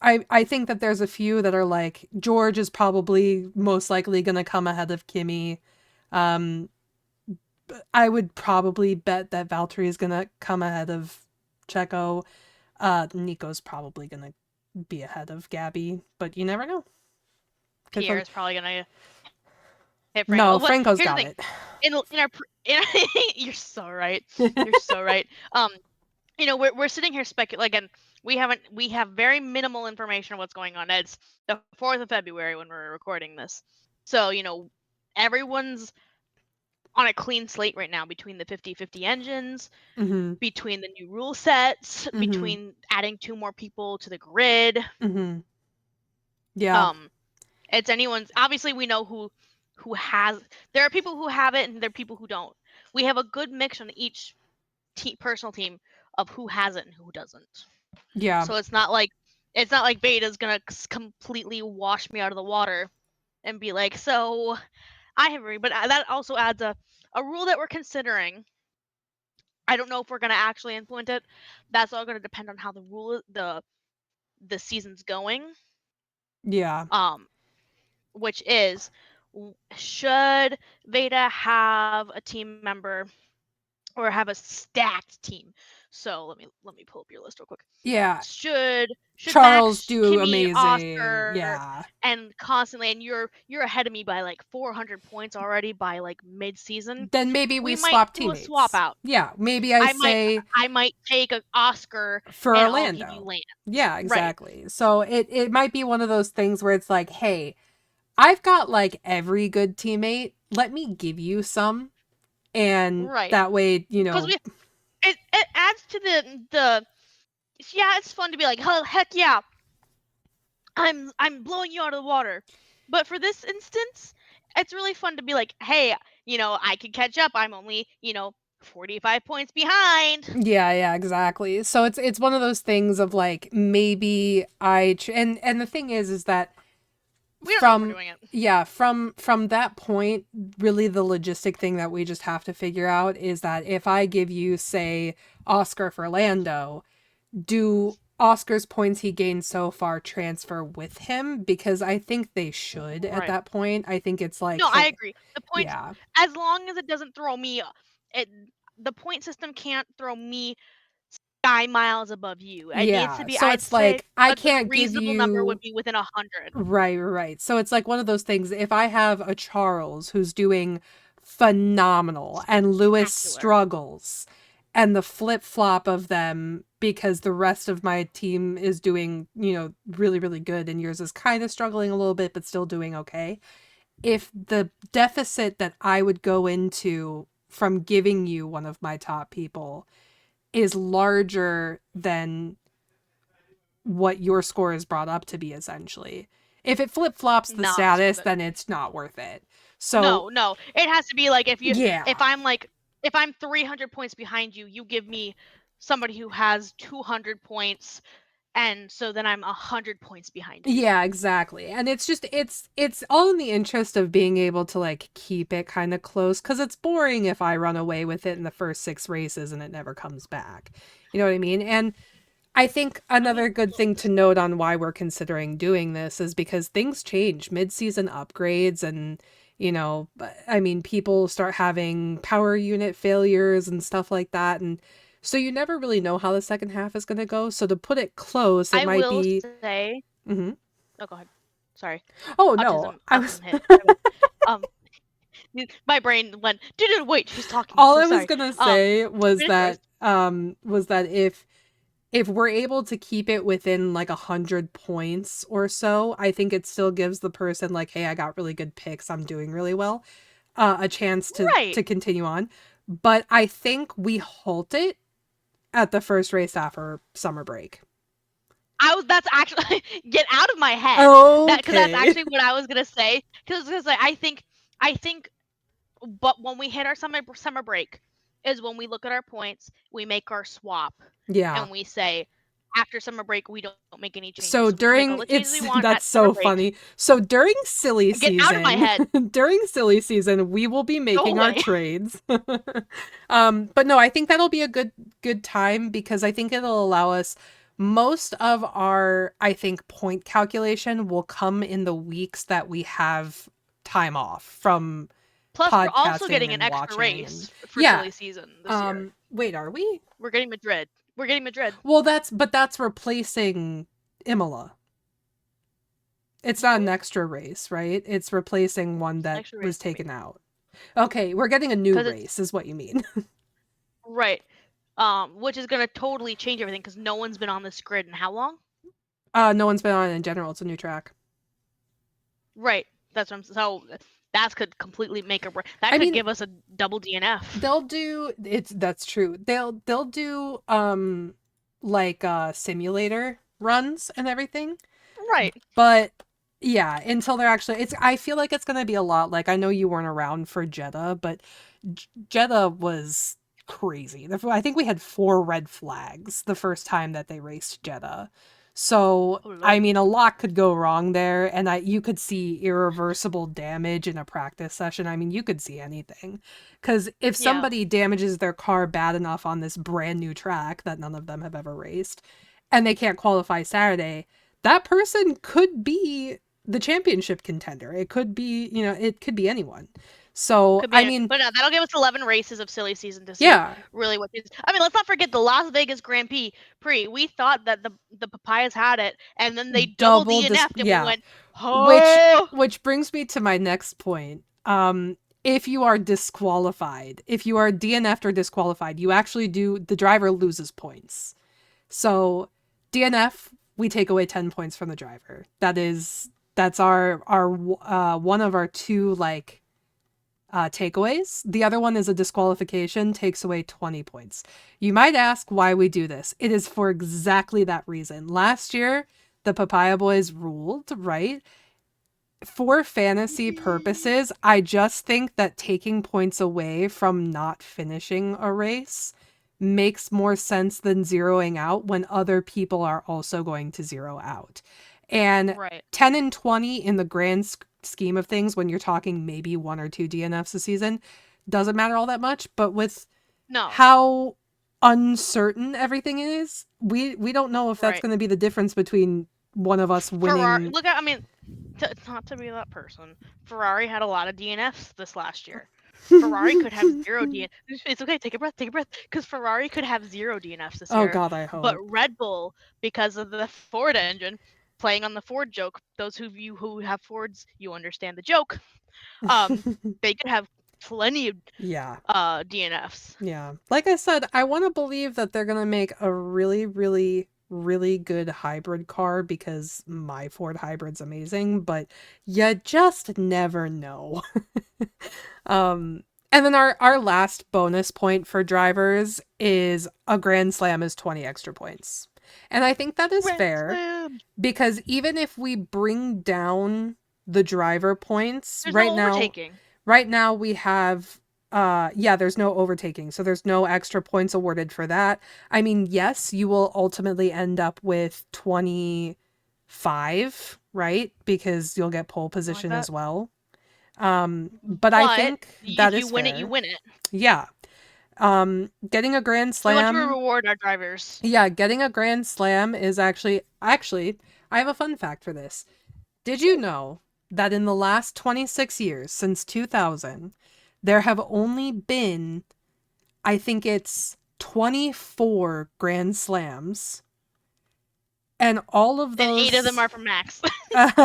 [SPEAKER 1] I think that there's a few that are like George is probably most likely going to come ahead of Kimi. I would probably bet that Valtteri is going to come ahead of Checo. Nico's probably going to be ahead of Gabby, but you never know.
[SPEAKER 2] Pierre's probably going to hit Franco.
[SPEAKER 1] No, Franco's got it.
[SPEAKER 2] You're so right. You're so right. You know, we're sitting here speculating. Again, we have very minimal information on what's going on. It's the 4th of February when we're recording this. So, you know, everyone's on a clean slate right now between the 50-50 engines, between the new rule sets, between adding 2 more people to the grid.
[SPEAKER 1] Yeah.
[SPEAKER 2] It's anyone's. Obviously, we know who has. There are people who have it, and there are people who don't. We have a good mix on each personal team of who has it and who doesn't.
[SPEAKER 1] Yeah.
[SPEAKER 2] So it's not like Veda's gonna completely wash me out of the water and be like, so I have but that also adds a rule that we're considering. I don't know if we're gonna actually implement it. That's all gonna depend on how the season's going.
[SPEAKER 1] Yeah.
[SPEAKER 2] Which is, should Veda have a team member or have a stacked team? So let me pull up your list real quick.
[SPEAKER 1] Yeah.
[SPEAKER 2] Should
[SPEAKER 1] Charles
[SPEAKER 2] Max,
[SPEAKER 1] do
[SPEAKER 2] Kimi,
[SPEAKER 1] amazing?
[SPEAKER 2] Oscar,
[SPEAKER 1] yeah.
[SPEAKER 2] And constantly, and you're ahead of me by like 400 points already by like mid-season.
[SPEAKER 1] Then maybe we
[SPEAKER 2] might
[SPEAKER 1] swap
[SPEAKER 2] do
[SPEAKER 1] teammates.
[SPEAKER 2] a swap out.
[SPEAKER 1] Yeah, maybe I
[SPEAKER 2] might take an Oscar
[SPEAKER 1] for
[SPEAKER 2] and
[SPEAKER 1] Orlando.
[SPEAKER 2] I'll give you Lance.
[SPEAKER 1] Yeah, exactly. Right. So it might be one of those things where it's like, hey, I've got like every good teammate. Let me give you some, and that way, you know,
[SPEAKER 2] because it adds to the. Yeah, it's fun to be like, oh, heck yeah, I'm blowing you out of the water. But for this instance, it's really fun to be like, hey, you know, I can catch up. I'm only, 45 points behind.
[SPEAKER 1] Yeah, exactly. So it's one of those things of like, maybe and the thing is that
[SPEAKER 2] we don't know if we're doing it.
[SPEAKER 1] Yeah, from that point, really the logistic thing that we just have to figure out is that if I give you, say, Oscar for Lando, do Oscar's points he gained so far transfer with him? Because I think they should at that point. I think it's like,
[SPEAKER 2] no, I agree. The points, as long as it doesn't throw me, the point system can't throw me sky miles above you. It needs to be.
[SPEAKER 1] So it's like, I can't give you.
[SPEAKER 2] Reasonable number would be within 100.
[SPEAKER 1] Right. So it's like one of those things. If I have a Charles who's doing phenomenal and Lewis struggles, and the flip-flop of them because the rest of my team is doing, really, really good and yours is kind of struggling a little bit but still doing okay. If the deficit that I would go into from giving you one of my top people is larger than what your score is brought up to be, essentially. If it flip-flops the status, then it's not worth it. So
[SPEAKER 2] No. It has to be like if I'm 300 points behind you, you give me somebody who has 200 points, and so then I'm 100 points behind you.
[SPEAKER 1] Yeah, exactly. And it's just it's all in the interest of being able to like keep it kind of close, because it's boring if I run away with it in the first 6 races and it never comes back. You know what I mean? And I think another good thing to note on why we're considering doing this is because things change, mid-season upgrades, and I mean, people start having power unit failures and stuff like that, and so you never really know how the second half is going to go. So to put it close, it might be.
[SPEAKER 2] Say.
[SPEAKER 1] Mm-hmm.
[SPEAKER 2] Oh, go ahead. Sorry.
[SPEAKER 1] Oh no,
[SPEAKER 2] Autism hit. My brain went. Dude, wait, she's talking.
[SPEAKER 1] All
[SPEAKER 2] So
[SPEAKER 1] I was
[SPEAKER 2] sorry.
[SPEAKER 1] gonna say was that if we're able to keep it within like 100 points or so, I think it still gives the person like, hey, I got really good picks, I'm doing really well, a chance to continue on. But I think we halt it at the first race after summer break.
[SPEAKER 2] That's actually get out of my head.
[SPEAKER 1] Okay.
[SPEAKER 2] Because that's actually what I was gonna say. Because like, I think, but when we hit our summer break, is when we look at our points, we make our swap.
[SPEAKER 1] Yeah.
[SPEAKER 2] And we say, after summer break, we don't make any changes.
[SPEAKER 1] So during that's so funny. So during silly season,
[SPEAKER 2] get out of my head.
[SPEAKER 1] During silly season, we will be making our trades. But no, I think that'll be a good time because I think it'll allow us. Most of our, I think, point calculation will come in the weeks that we have time off from.
[SPEAKER 2] Plus, we're also getting an extra race for silly season this year.
[SPEAKER 1] Wait, are we?
[SPEAKER 2] We're getting Madrid.
[SPEAKER 1] Well, that's replacing Imola. It's not an extra race, right? It's replacing one that was taken out. Okay, we're getting a new race, is what you mean.
[SPEAKER 2] Right. Which is gonna totally change everything because no one's been on this grid in how long?
[SPEAKER 1] No one's been on it in general. It's a new track.
[SPEAKER 2] Right. That's what I'm. So that could completely make a. That could give us a double DNF.
[SPEAKER 1] They'll do. That's true. They'll do like simulator runs and everything.
[SPEAKER 2] Right.
[SPEAKER 1] But yeah, until they're actually, I feel like it's gonna be a lot. Like, I know you weren't around for Jeddah, but Jeddah was crazy. I think we had 4 red flags the first time that they raced Jeddah. So, I mean, a lot could go wrong there, and you could see irreversible damage in a practice session. I mean, you could see anything. Because if somebody damages their car bad enough on this brand new track that none of them have ever raced, and they can't qualify Saturday, that person could be the championship contender. It could be, it could be anyone. So, I mean...
[SPEAKER 2] But no, that'll give us 11 races of silly season to see really what it is. I mean, let's not forget the Las Vegas Grand Prix. We thought that the Papayas had it, and then they double DNF'd, and we went,
[SPEAKER 1] oh! Which brings me to my next point. If you are disqualified, if you are DNF'd or disqualified, you actually the driver loses points. So, DNF, we take away 10 points from the driver. That's our one of our 2 takeaways. The other one is a disqualification, takes away 20 points. You might ask why we do this. It is for exactly that reason. Last year, the Papaya Boys ruled, right? For fantasy purposes, I just think that taking points away from not finishing a race makes more sense than zeroing out when other people are also going to zero out. And 10 and 20 in the grand scheme of things, when you're talking maybe 1 or 2 DNFs a season, doesn't matter all that much. But with how uncertain everything is, we don't know if that's going to be the difference between one of us winning.
[SPEAKER 2] Not to be that person, Ferrari had a lot of DNFs this last year. Ferrari could have 0 DNFs. It's okay, take a breath, because Ferrari could have 0 DNFs this year.
[SPEAKER 1] Oh God, I hope.
[SPEAKER 2] But Red Bull, because of the Ford engine, playing on the Ford joke, those of you who have Fords, you understand the joke. They could have plenty of DNFs.
[SPEAKER 1] Yeah. Like I said, I want to believe that they're going to make a really, really, really good hybrid car because my Ford hybrid's amazing, but you just never know. And then our last bonus point for drivers is a Grand Slam is 20 extra points. And I think that is fair because even if we bring down the driver points right now we have there's no overtaking, so there's no extra points awarded for that. I mean, yes, you will ultimately end up with 25, right? Because you'll get pole position as well. But I think that is fair.
[SPEAKER 2] You win it.
[SPEAKER 1] Yeah. Getting a Grand
[SPEAKER 2] We want to
[SPEAKER 1] Slam.
[SPEAKER 2] reward our drivers.
[SPEAKER 1] Yeah, getting a Grand Slam is actually, I have a fun fact for this. Did you know that in the last 26 years, since 2000, there have only been, I think it's 24 Grand Slams, and all of
[SPEAKER 2] And
[SPEAKER 1] those,
[SPEAKER 2] 8 of them are from Max.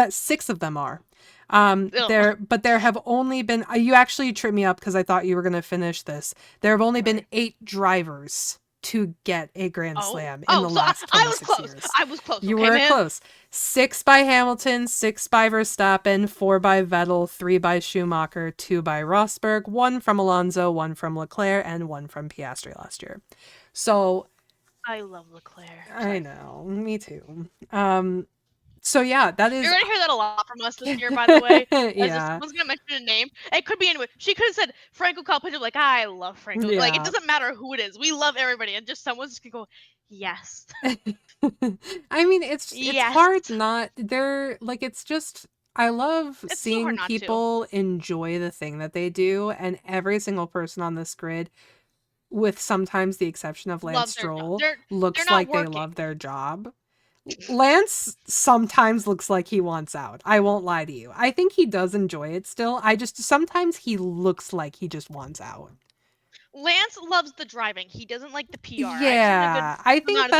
[SPEAKER 1] 6 of them are. There have only been, you actually tripped me up because I thought you were going to finish this. There have only been 8 drivers to get a Grand Slam in the last 26 years.
[SPEAKER 2] I was close.
[SPEAKER 1] You
[SPEAKER 2] okay,
[SPEAKER 1] were
[SPEAKER 2] man?
[SPEAKER 1] close. 6 by Hamilton, 6 by Verstappen, 4 by Vettel, 3 by Schumacher, 2 by Rosberg, 1 from Alonso, 1 from Leclerc, and 1 from Piastri last year. So
[SPEAKER 2] I love Leclerc.
[SPEAKER 1] I know, me too. So yeah, that is.
[SPEAKER 2] You're gonna hear that a lot from us this year, by the way.
[SPEAKER 1] Yeah.
[SPEAKER 2] Someone's gonna mention a name. It could be anyone. She could have said Franco Colapinto. Like, I love Franco.
[SPEAKER 1] Yeah.
[SPEAKER 2] Like, it doesn't matter who it is. We love everybody, and just someone's just gonna go, yes.
[SPEAKER 1] I mean, it's hard not. They're like, it's just. I love seeing people enjoy the thing that they do, and every single person on this grid, with sometimes the exception of Lance Stroll, looks like they love their job. Lance sometimes looks like he wants out. I won't lie to you. I think he does enjoy it still. Sometimes he looks like he just wants out.
[SPEAKER 2] Lance loves the driving. He doesn't like the PR.
[SPEAKER 1] Yeah, I think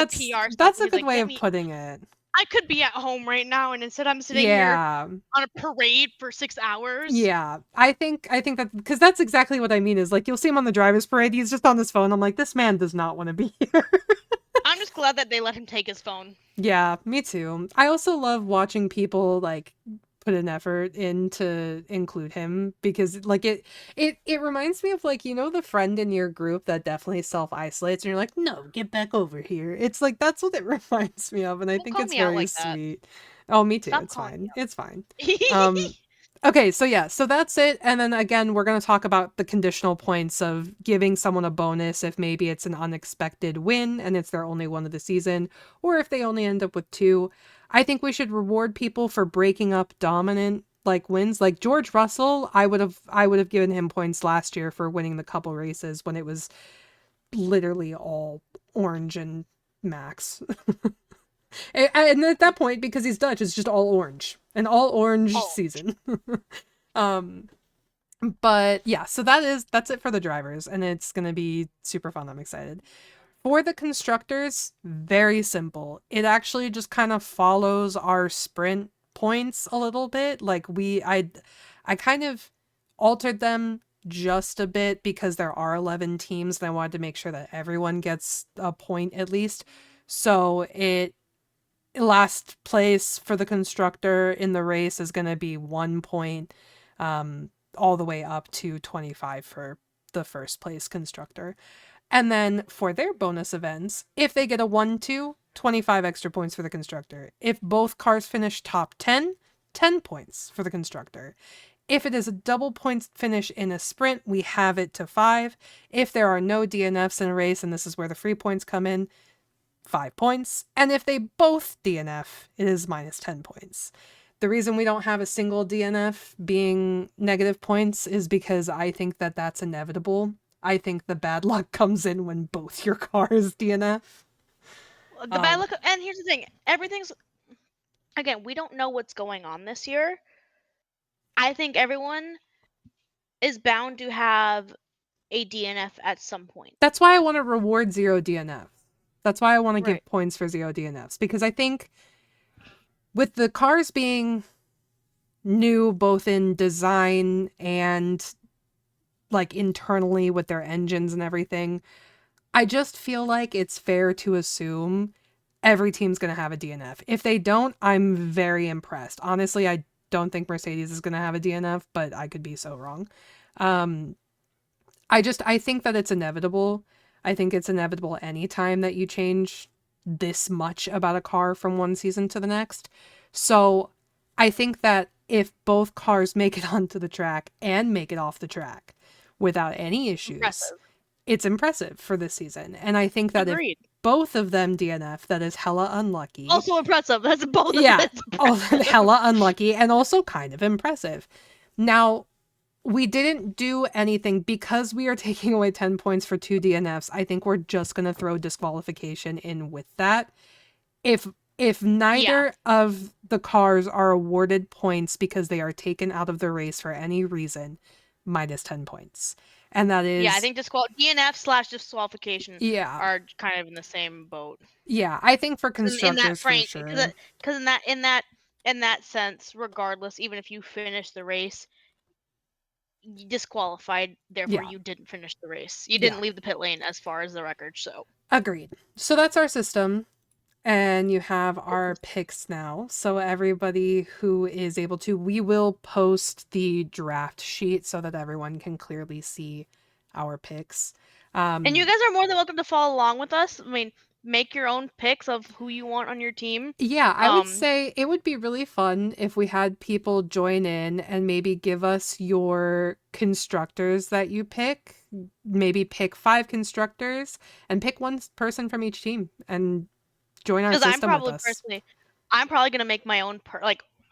[SPEAKER 1] that's a good way of putting it.
[SPEAKER 2] I could be at home right now, and instead I'm sitting here on a parade for 6 hours.
[SPEAKER 1] Yeah, I think that, because that's exactly what I mean, is like, you'll see him on the driver's parade, he's just on his phone. I'm like, this man does not want to be here.
[SPEAKER 2] I'm just glad that they let him take his phone.
[SPEAKER 1] Yeah, me too. I also love watching people like put an effort in to include him, because like it reminds me of, like, you know, the friend in your group that definitely self-isolates and you're like, no, get back over here. It's like, that's what it reminds me of, and I think it's very sweet. Oh, me too. It's fine. It's fine. Okay, so yeah, so that's it. And then again, we're going to talk about the conditional points of giving someone a bonus if maybe it's an unexpected win and it's their only one of the season, or if they only end up with 2. I think we should reward people for breaking up dominant like wins. Like George Russell, I would have given him points last year for winning the couple races when it was literally all orange and Max. And at that point, because he's Dutch, it's just all orange. An all orange season. But yeah, so that's it for the drivers, and it's gonna be super fun. I'm excited. For the constructors, very simple. It actually just kind of follows our sprint points a little bit. Like I kind of altered them just a bit because there are 11 teams and I wanted to make sure that everyone gets a point at least. So last place for the constructor in the race is going to be 1 point, all the way up to 25 for the first place constructor. And then for their bonus events, if they get a 1-2, 25 extra points for the constructor. If both cars finish top 10, 10 points for the constructor. If it is a double points finish in a sprint, we have it to 5. If there are no DNFs in a race, and this is where the free points come in, 5 points. And if they both DNF, it is minus 10 points. The reason we don't have a single DNF being negative points is because I think that that's inevitable. I think the bad luck comes in when both your cars DNF.
[SPEAKER 2] The bad luck, and here's the thing, everything's, again, we don't know what's going on this year. I think everyone is bound to have a DNF at some point.
[SPEAKER 1] That's why I want to reward 0 DNF. That's why I want to give points for 0 DNFs, because I think with the cars being new, both in design and like internally with their engines and everything, I just feel like it's fair to assume every team's going to have a DNF. If they don't, I'm very impressed. Honestly, I don't think Mercedes is going to have a DNF, but I could be so wrong. I think that it's inevitable. I think it's inevitable anytime that you change this much about a car from one season to the next. So I think that if both cars make it onto the track and make it off the track without any issues, it's impressive for this season. And I think that if both of them DNF, that is hella unlucky.
[SPEAKER 2] Also impressive. That's both of
[SPEAKER 1] them. Yeah, hella unlucky and also kind of impressive. Now, we didn't do anything because we are taking away 10 points for 2 DNFs. I think we're just going to throw disqualification in with that. If neither of the cars are awarded points because they are taken out of the race for any reason, minus 10 points. And that is...
[SPEAKER 2] Yeah, I think DNF/disqualification are kind of in the same boat.
[SPEAKER 1] Yeah, I think for constructors for sure.
[SPEAKER 2] Because in that sense, regardless, even if you finish the race, you disqualified, therefore you didn't finish the race. You didn't leave the pit lane as far as the record, so.
[SPEAKER 1] Agreed. So that's our system. And you have our picks now. So everybody who is able to, we will post the draft sheet so that everyone can clearly see our picks.
[SPEAKER 2] And you guys are more than welcome to follow along with us. I mean, make your own picks of who you want on your team.
[SPEAKER 1] Yeah, I would say it would be really fun if we had people join in and maybe give us your constructors that you pick. Maybe pick 5 constructors and pick one person from each team and join our system with us.
[SPEAKER 2] I'm probably going to make my own,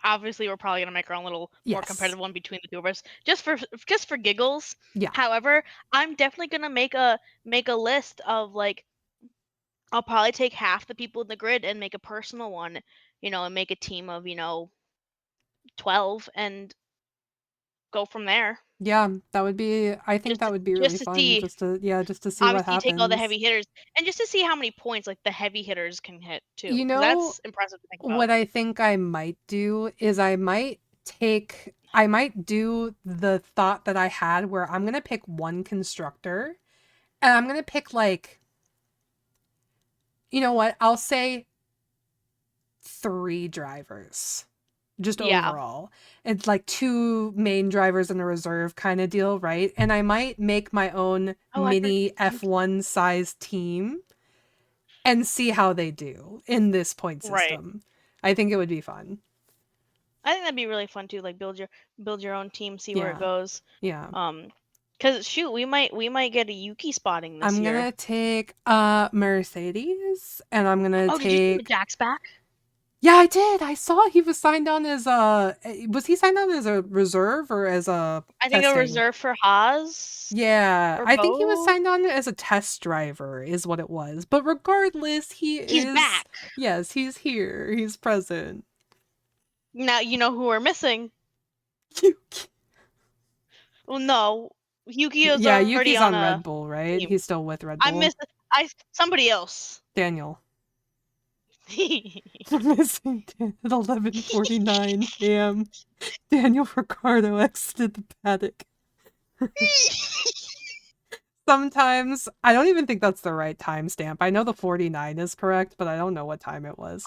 [SPEAKER 2] obviously we're probably going to make our own little more competitive one between the two of us, just for giggles.
[SPEAKER 1] Yeah.
[SPEAKER 2] However, I'm definitely going to make a list of, like, I'll probably take half the people in the grid and make a personal one, and make a team of, 12 and go from there.
[SPEAKER 1] Yeah, that would be, I think that would be really fun. Just to see what happens.
[SPEAKER 2] Take all the heavy hitters and just to see how many points, like, the heavy hitters can hit too. That's impressive to think about.
[SPEAKER 1] What I think I might do is I might do the thought that I had where I'm going to pick one constructor and I'm going to pick, like, you know what? I'll say 3 drivers. Just overall. It's like 2 main drivers and a reserve kind of deal, right? And I might make my own mini F1 size team and see how they do in this point system. I think it would be fun.
[SPEAKER 2] I think that'd be really fun too, like build your own team, see where it goes.
[SPEAKER 1] Yeah.
[SPEAKER 2] Cause shoot, we might get a Yuki spotting this year.
[SPEAKER 1] I'm gonna take Mercedes, and I'm gonna take.
[SPEAKER 2] Did you see Jack's back?
[SPEAKER 1] Yeah, I did. I saw he was signed on as was he signed on as a reserve or as a
[SPEAKER 2] I think a reserve for Haas?
[SPEAKER 1] Yeah. I think he was signed on as a test driver is what it was. But regardless, he's
[SPEAKER 2] back.
[SPEAKER 1] Yes, he's here. He's present.
[SPEAKER 2] Now you know who we're missing.
[SPEAKER 1] Yuki.
[SPEAKER 2] Well, no. Yuki is
[SPEAKER 1] Yuki's on Red Bull, right? Team. He's still with Red Bull.
[SPEAKER 2] Somebody else.
[SPEAKER 1] Daniel. We're missing at 11:49 a.m. Daniel Ricciardo exited the paddock. Sometimes I don't even think that's the right timestamp. I know the 49 is correct, but I don't know what time it was.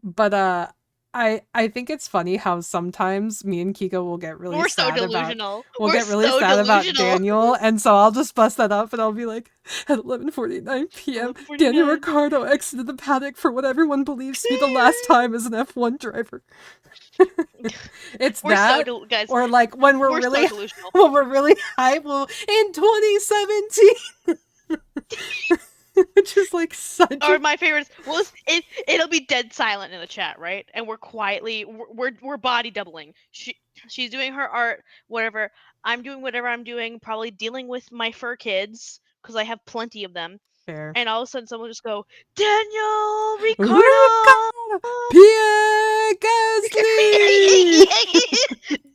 [SPEAKER 1] But I think it's funny how sometimes me and Kika will get really sad about Daniel, and so I'll just bust that up and I'll be like, at 11:49 p.m. Daniel Ricciardo exited the paddock for what everyone believes to be the last time as an F1 driver. It's guys, or like when we're really high, well, in 2017. Which is like such.
[SPEAKER 2] Or my favorites. Well, it'll be dead silent in the chat, right? And we're quietly we're body doubling. She's doing her art, whatever. I'm doing whatever I'm doing. Probably dealing with my fur kids because I have plenty of them.
[SPEAKER 1] Fair.
[SPEAKER 2] And all of a sudden, someone will just go, Daniel Ricciardo,
[SPEAKER 1] Pierre Gasly.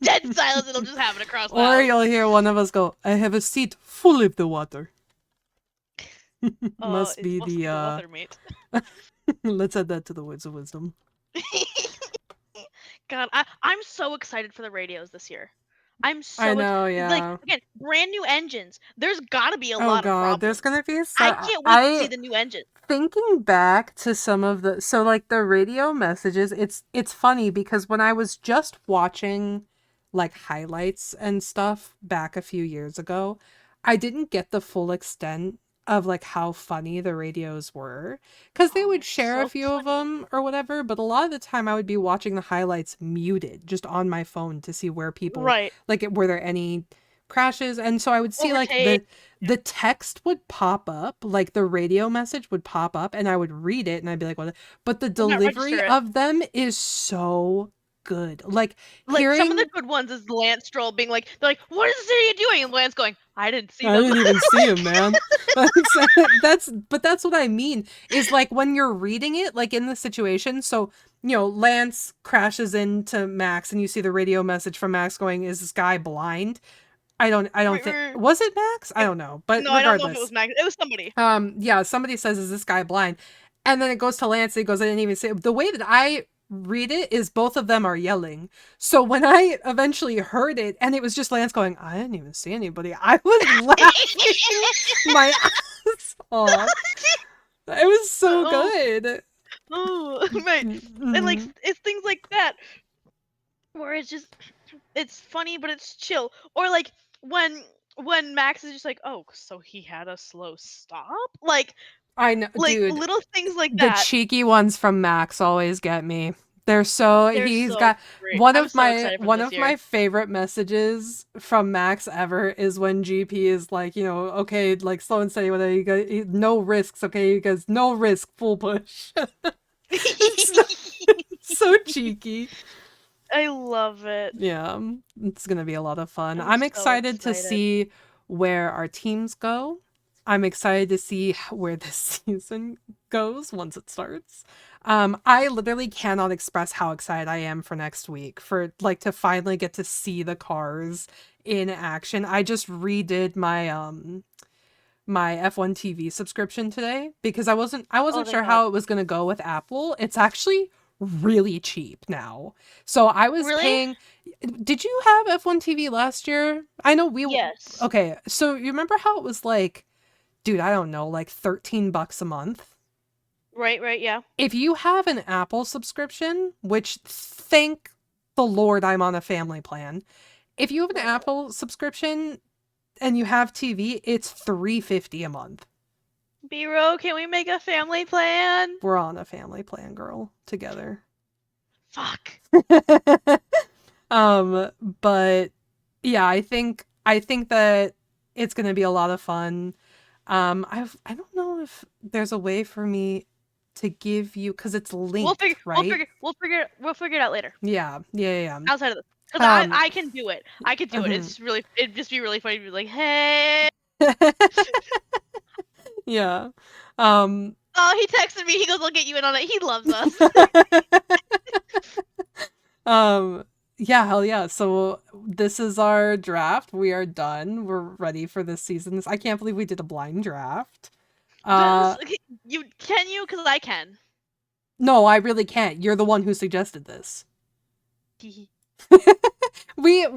[SPEAKER 2] Dead silence. It'll just happen across.
[SPEAKER 1] Or you'll hear one of us go, "I have a seat full of the water." Must be the
[SPEAKER 2] weather, mate.
[SPEAKER 1] Let's add that to the words of wisdom.
[SPEAKER 2] God, I'm so excited for the radios this year. I'm so
[SPEAKER 1] I know, yeah.
[SPEAKER 2] Like, again, brand new engines. There's gotta be a lot of problems.
[SPEAKER 1] There's gonna be
[SPEAKER 2] I can't wait to see the new engine.
[SPEAKER 1] Thinking back to some of the radio messages, it's funny because when I was just watching like highlights and stuff back a few years ago, I didn't get the full extent of like how funny the radios were, because they would share a few of them or whatever, but a lot of the time I would be watching the highlights muted just on my phone to see where people like were there any crashes, and so I would see like the text would pop up, like the radio message would pop up and I would read it and I'd be like, what? But the delivery of them is so good. Like
[SPEAKER 2] Like some of the
[SPEAKER 1] hearing
[SPEAKER 2] good ones is Lance Stroll being like, they're like, "What is this idiot doing?" And Lance going, "I didn't see them."
[SPEAKER 1] I didn't even see him, man. That's what I mean. Is like when you're reading it, like in the situation. So Lance crashes into Max, and you see the radio message from Max going, "Is this guy blind?" I don't think was it Max? I don't know, but
[SPEAKER 2] No,
[SPEAKER 1] regardless,
[SPEAKER 2] I don't know if it was Max. It was somebody.
[SPEAKER 1] Yeah, somebody says, "Is this guy blind?" And then it goes to Lance. And he goes, "I didn't even say." The way that I read it is both of them are yelling. So when I eventually heard it, and it was just Lance going, "I didn't even see anybody," I was laughing my ass off. It was so good.
[SPEAKER 2] Right. And like it's things like that where it's funny but it's chill. Or like when Max is just like, "Oh, so he had a slow stop?" Like
[SPEAKER 1] I know, dude.
[SPEAKER 2] Little things like
[SPEAKER 1] The
[SPEAKER 2] that.
[SPEAKER 1] cheeky ones from Max always get me. He's got
[SPEAKER 2] great.
[SPEAKER 1] one
[SPEAKER 2] I'm
[SPEAKER 1] of
[SPEAKER 2] so excited for this year.
[SPEAKER 1] my favorite messages from Max ever is when GP is like, okay, like slow and steady, whatever. You go, no risks, okay? He goes, no risk, full push. so cheeky.
[SPEAKER 2] I love it.
[SPEAKER 1] Yeah, it's gonna be a lot of fun.
[SPEAKER 2] I'm so
[SPEAKER 1] excited to see where our teams go. I'm excited to see where this season goes once it starts. I literally cannot express how excited I am for next week, for like to finally get to see the cars in action. I just redid my F1 TV subscription today because I wasn't sure how it was going to go with Apple. It's actually really cheap now. So I was paying. Did you have F1 TV last year? I know we.
[SPEAKER 2] Yes.
[SPEAKER 1] Okay, so you remember how it was like, dude, I don't know, like $13 a month?
[SPEAKER 2] Right, yeah.
[SPEAKER 1] If you have an Apple subscription, which thank the Lord I'm on a family plan. If you have an Apple subscription and you have TV, it's $3.50 a month.
[SPEAKER 2] B-Ro, can we make a family plan?
[SPEAKER 1] We're on a family plan, girl, together.
[SPEAKER 2] Fuck.
[SPEAKER 1] But yeah, I think that it's gonna be a lot of fun. I don't know if there's a way for me to give you, because it's linked, right?
[SPEAKER 2] We'll figure it out later.
[SPEAKER 1] Yeah.
[SPEAKER 2] Outside of this, because I can do it. I could do it. It'd just be really funny to be like, hey.
[SPEAKER 1] Yeah.
[SPEAKER 2] Oh, he texted me. He goes, "I'll get you in on it." He loves
[SPEAKER 1] us. Yeah, hell yeah. So this is our draft. We are done. We're ready for this season. I can't believe we did a blind draft.
[SPEAKER 2] Because I can.
[SPEAKER 1] No, I really can't. You're the one who suggested this. Okay. We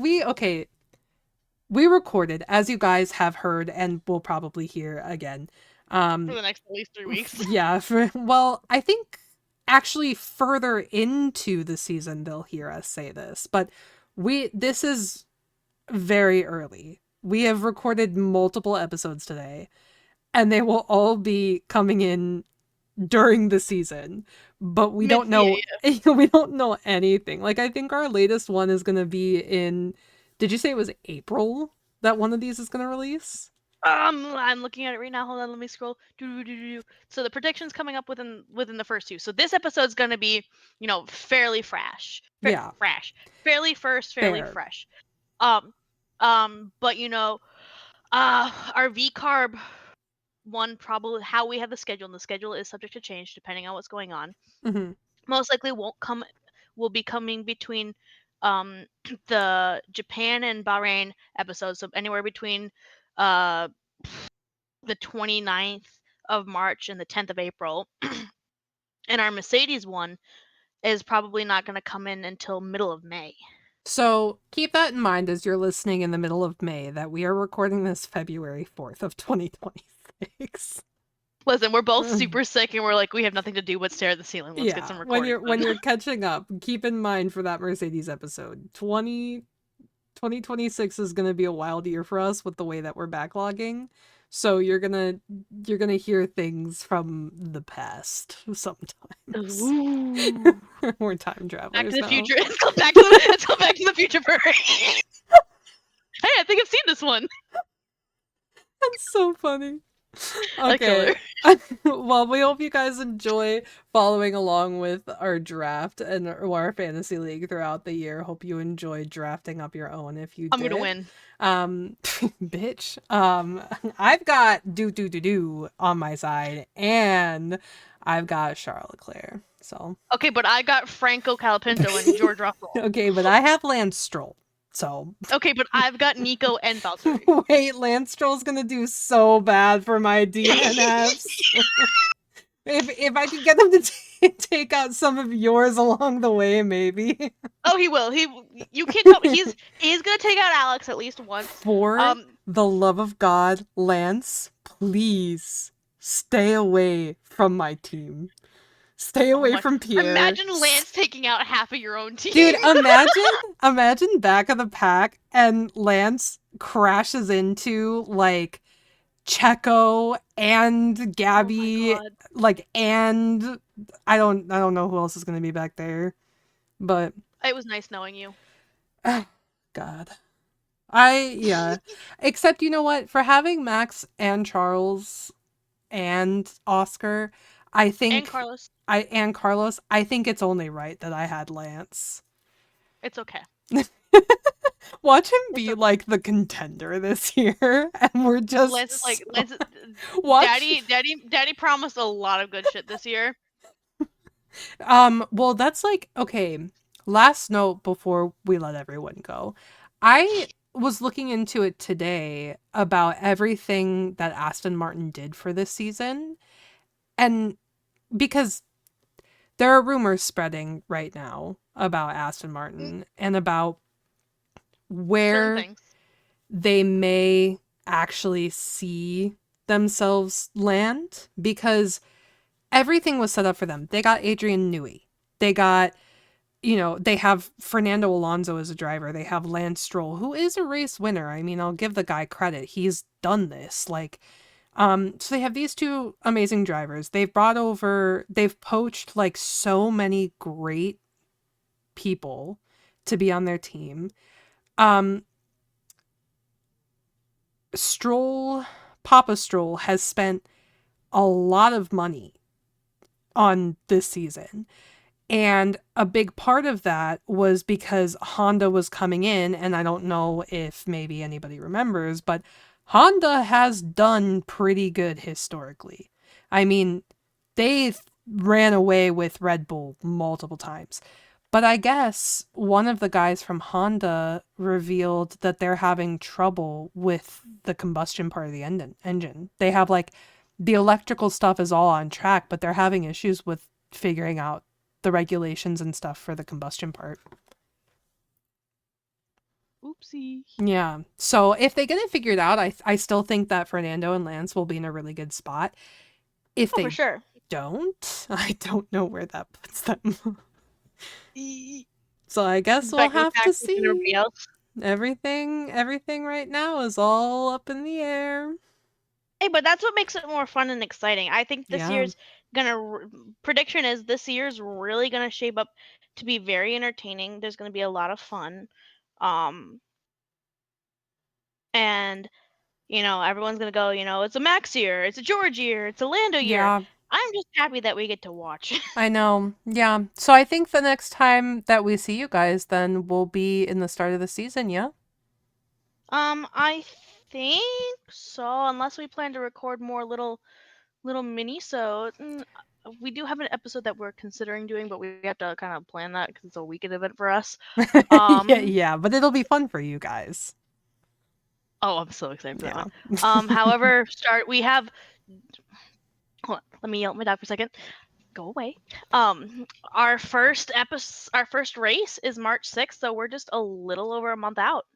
[SPEAKER 1] recorded, as you guys have heard and will probably hear again.
[SPEAKER 2] For the next at least 3 weeks.
[SPEAKER 1] Yeah. I think actually further into the season they'll hear us say this, but this is very early. We have recorded multiple episodes today, and they will all be coming in during the season, but we don't know. We don't know anything. Like, I think our latest one is going to be in. Did you say it was April that one of these is going to release?
[SPEAKER 2] I'm looking at it right now. Hold on, let me scroll. So the prediction's coming up within the first two. So this episode's going to be, fairly fresh. Fairly fresh. But our V-carb one, probably how we have the schedule, and the schedule is subject to change depending on what's going on.
[SPEAKER 1] Mm-hmm.
[SPEAKER 2] Most likely will be coming between the Japan and Bahrain episodes, so anywhere between the 29th of March and the 10th of April. And our Mercedes one is probably not going to come in until middle of May.
[SPEAKER 1] So keep that in mind as you're listening in the middle of May, that we are recording this February 4th of 2026.
[SPEAKER 2] Listen, we're both super sick, and we're like, we have nothing to do but stare at the ceiling. Let's get some recording.
[SPEAKER 1] When you're catching up, keep in mind for that Mercedes episode, 2026 is going to be a wild year for us with the way that we're backlogging. So you're gonna hear things from the past sometimes. We're time travelers.
[SPEAKER 2] Back to the
[SPEAKER 1] now.
[SPEAKER 2] future. Let's go back to the future for Hey, I think I've seen this one.
[SPEAKER 1] That's so funny. Okay. Well, we hope you guys enjoy following along with our draft and our fantasy league throughout the year. Hope you enjoyed drafting up your own if you
[SPEAKER 2] I'm
[SPEAKER 1] did.
[SPEAKER 2] gonna win.
[SPEAKER 1] Bitch. I've got do on my side, and I've got Charles Leclerc. So
[SPEAKER 2] Okay, but I got Franco Colapinto and George Russell.
[SPEAKER 1] Okay, but I have Lance Stroll. So
[SPEAKER 2] okay, but I've got Nico and Valtteri.
[SPEAKER 1] Wait, Lance Stroll's gonna do so bad for my DNFs. if I could get them to take out some of yours along the way, maybe.
[SPEAKER 2] Oh, he will. You can't tell me he's gonna take out Alex at least once.
[SPEAKER 1] For the love of God, Lance, please stay away from my team. Stay away from Pierre.
[SPEAKER 2] Imagine Lance taking out half of your own team.
[SPEAKER 1] Dude, imagine back of the pack and Lance crashes into like Checo and Gabby, and I don't know who else is gonna be back there, but
[SPEAKER 2] it was nice knowing you.
[SPEAKER 1] God, except you know what? For having Max and Charles and Oscar, I think
[SPEAKER 2] and Carlos,
[SPEAKER 1] I think it's only right that I had Lance.
[SPEAKER 2] It's okay.
[SPEAKER 1] Watch him be like the contender this year, and we're just
[SPEAKER 2] Lance Daddy promised a lot of good shit this year.
[SPEAKER 1] Well, that's like, okay, last note before we let everyone go. I was looking into it today about everything that Aston Martin did for this season, and because there are rumors spreading right now about Aston Martin and about where they may actually see themselves land, because everything was set up for them. They got Adrian Newey. They got, they have Fernando Alonso as a driver. They have Lance Stroll, who is a race winner. I mean, I'll give the guy credit. He's done this. So they have these two amazing drivers. They've poached like so many great people to be on their team. Papa Stroll has spent a lot of money on this season. And a big part of that was because Honda was coming in, and I don't know if maybe anybody remembers, but Honda has done pretty good historically. I mean, they ran away with Red Bull multiple times. But I guess one of the guys from Honda revealed that they're having trouble with the combustion part of the engine. They have the electrical stuff is all on track, but they're having issues with figuring out the regulations and stuff for the combustion part.
[SPEAKER 2] Oopsie.
[SPEAKER 1] Yeah. So if they get it figured out, I still think that Fernando and Lance will be in a really good spot. If they
[SPEAKER 2] for sure
[SPEAKER 1] don't, I don't know where that puts them. So I guess we'll have to see. Everything right now is all up in the air.
[SPEAKER 2] Hey, but that's what makes it more fun and exciting. I think this year's prediction is this year's really gonna shape up to be very entertaining. There's gonna be a lot of fun, and everyone's gonna go. It's a Max year, it's a George year, it's a Lando year.
[SPEAKER 1] Yeah.
[SPEAKER 2] I'm just happy that we get to watch.
[SPEAKER 1] I know. Yeah. So I think the next time that we see you guys then will be in the start of the season, yeah?
[SPEAKER 2] I think so, unless we plan to record more little mini-so. We do have an episode that we're considering doing, but we have to kind of plan that because it's a weekend event for us.
[SPEAKER 1] Yeah, but it'll be fun for you guys.
[SPEAKER 2] Oh, I'm so excited for that one. However, we have... Hold on, let me yell at my dog for a second. Go away. Our first race is March 6th, so we're just a little over a month out.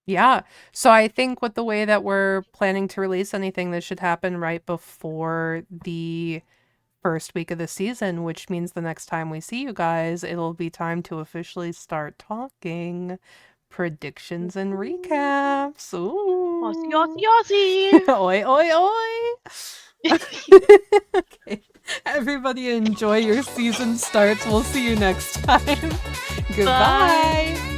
[SPEAKER 1] Yeah. So I think with the way that we're planning to release anything, this should happen right before the first week of the season, which means the next time we see you guys, it'll be time to officially start talking predictions and recaps. Ooh.
[SPEAKER 2] Aussie, Aussie, Aussie.
[SPEAKER 1] Oi, oi, oi. Okay. Everybody enjoy your season starts. We'll see you next time. Goodbye. Bye.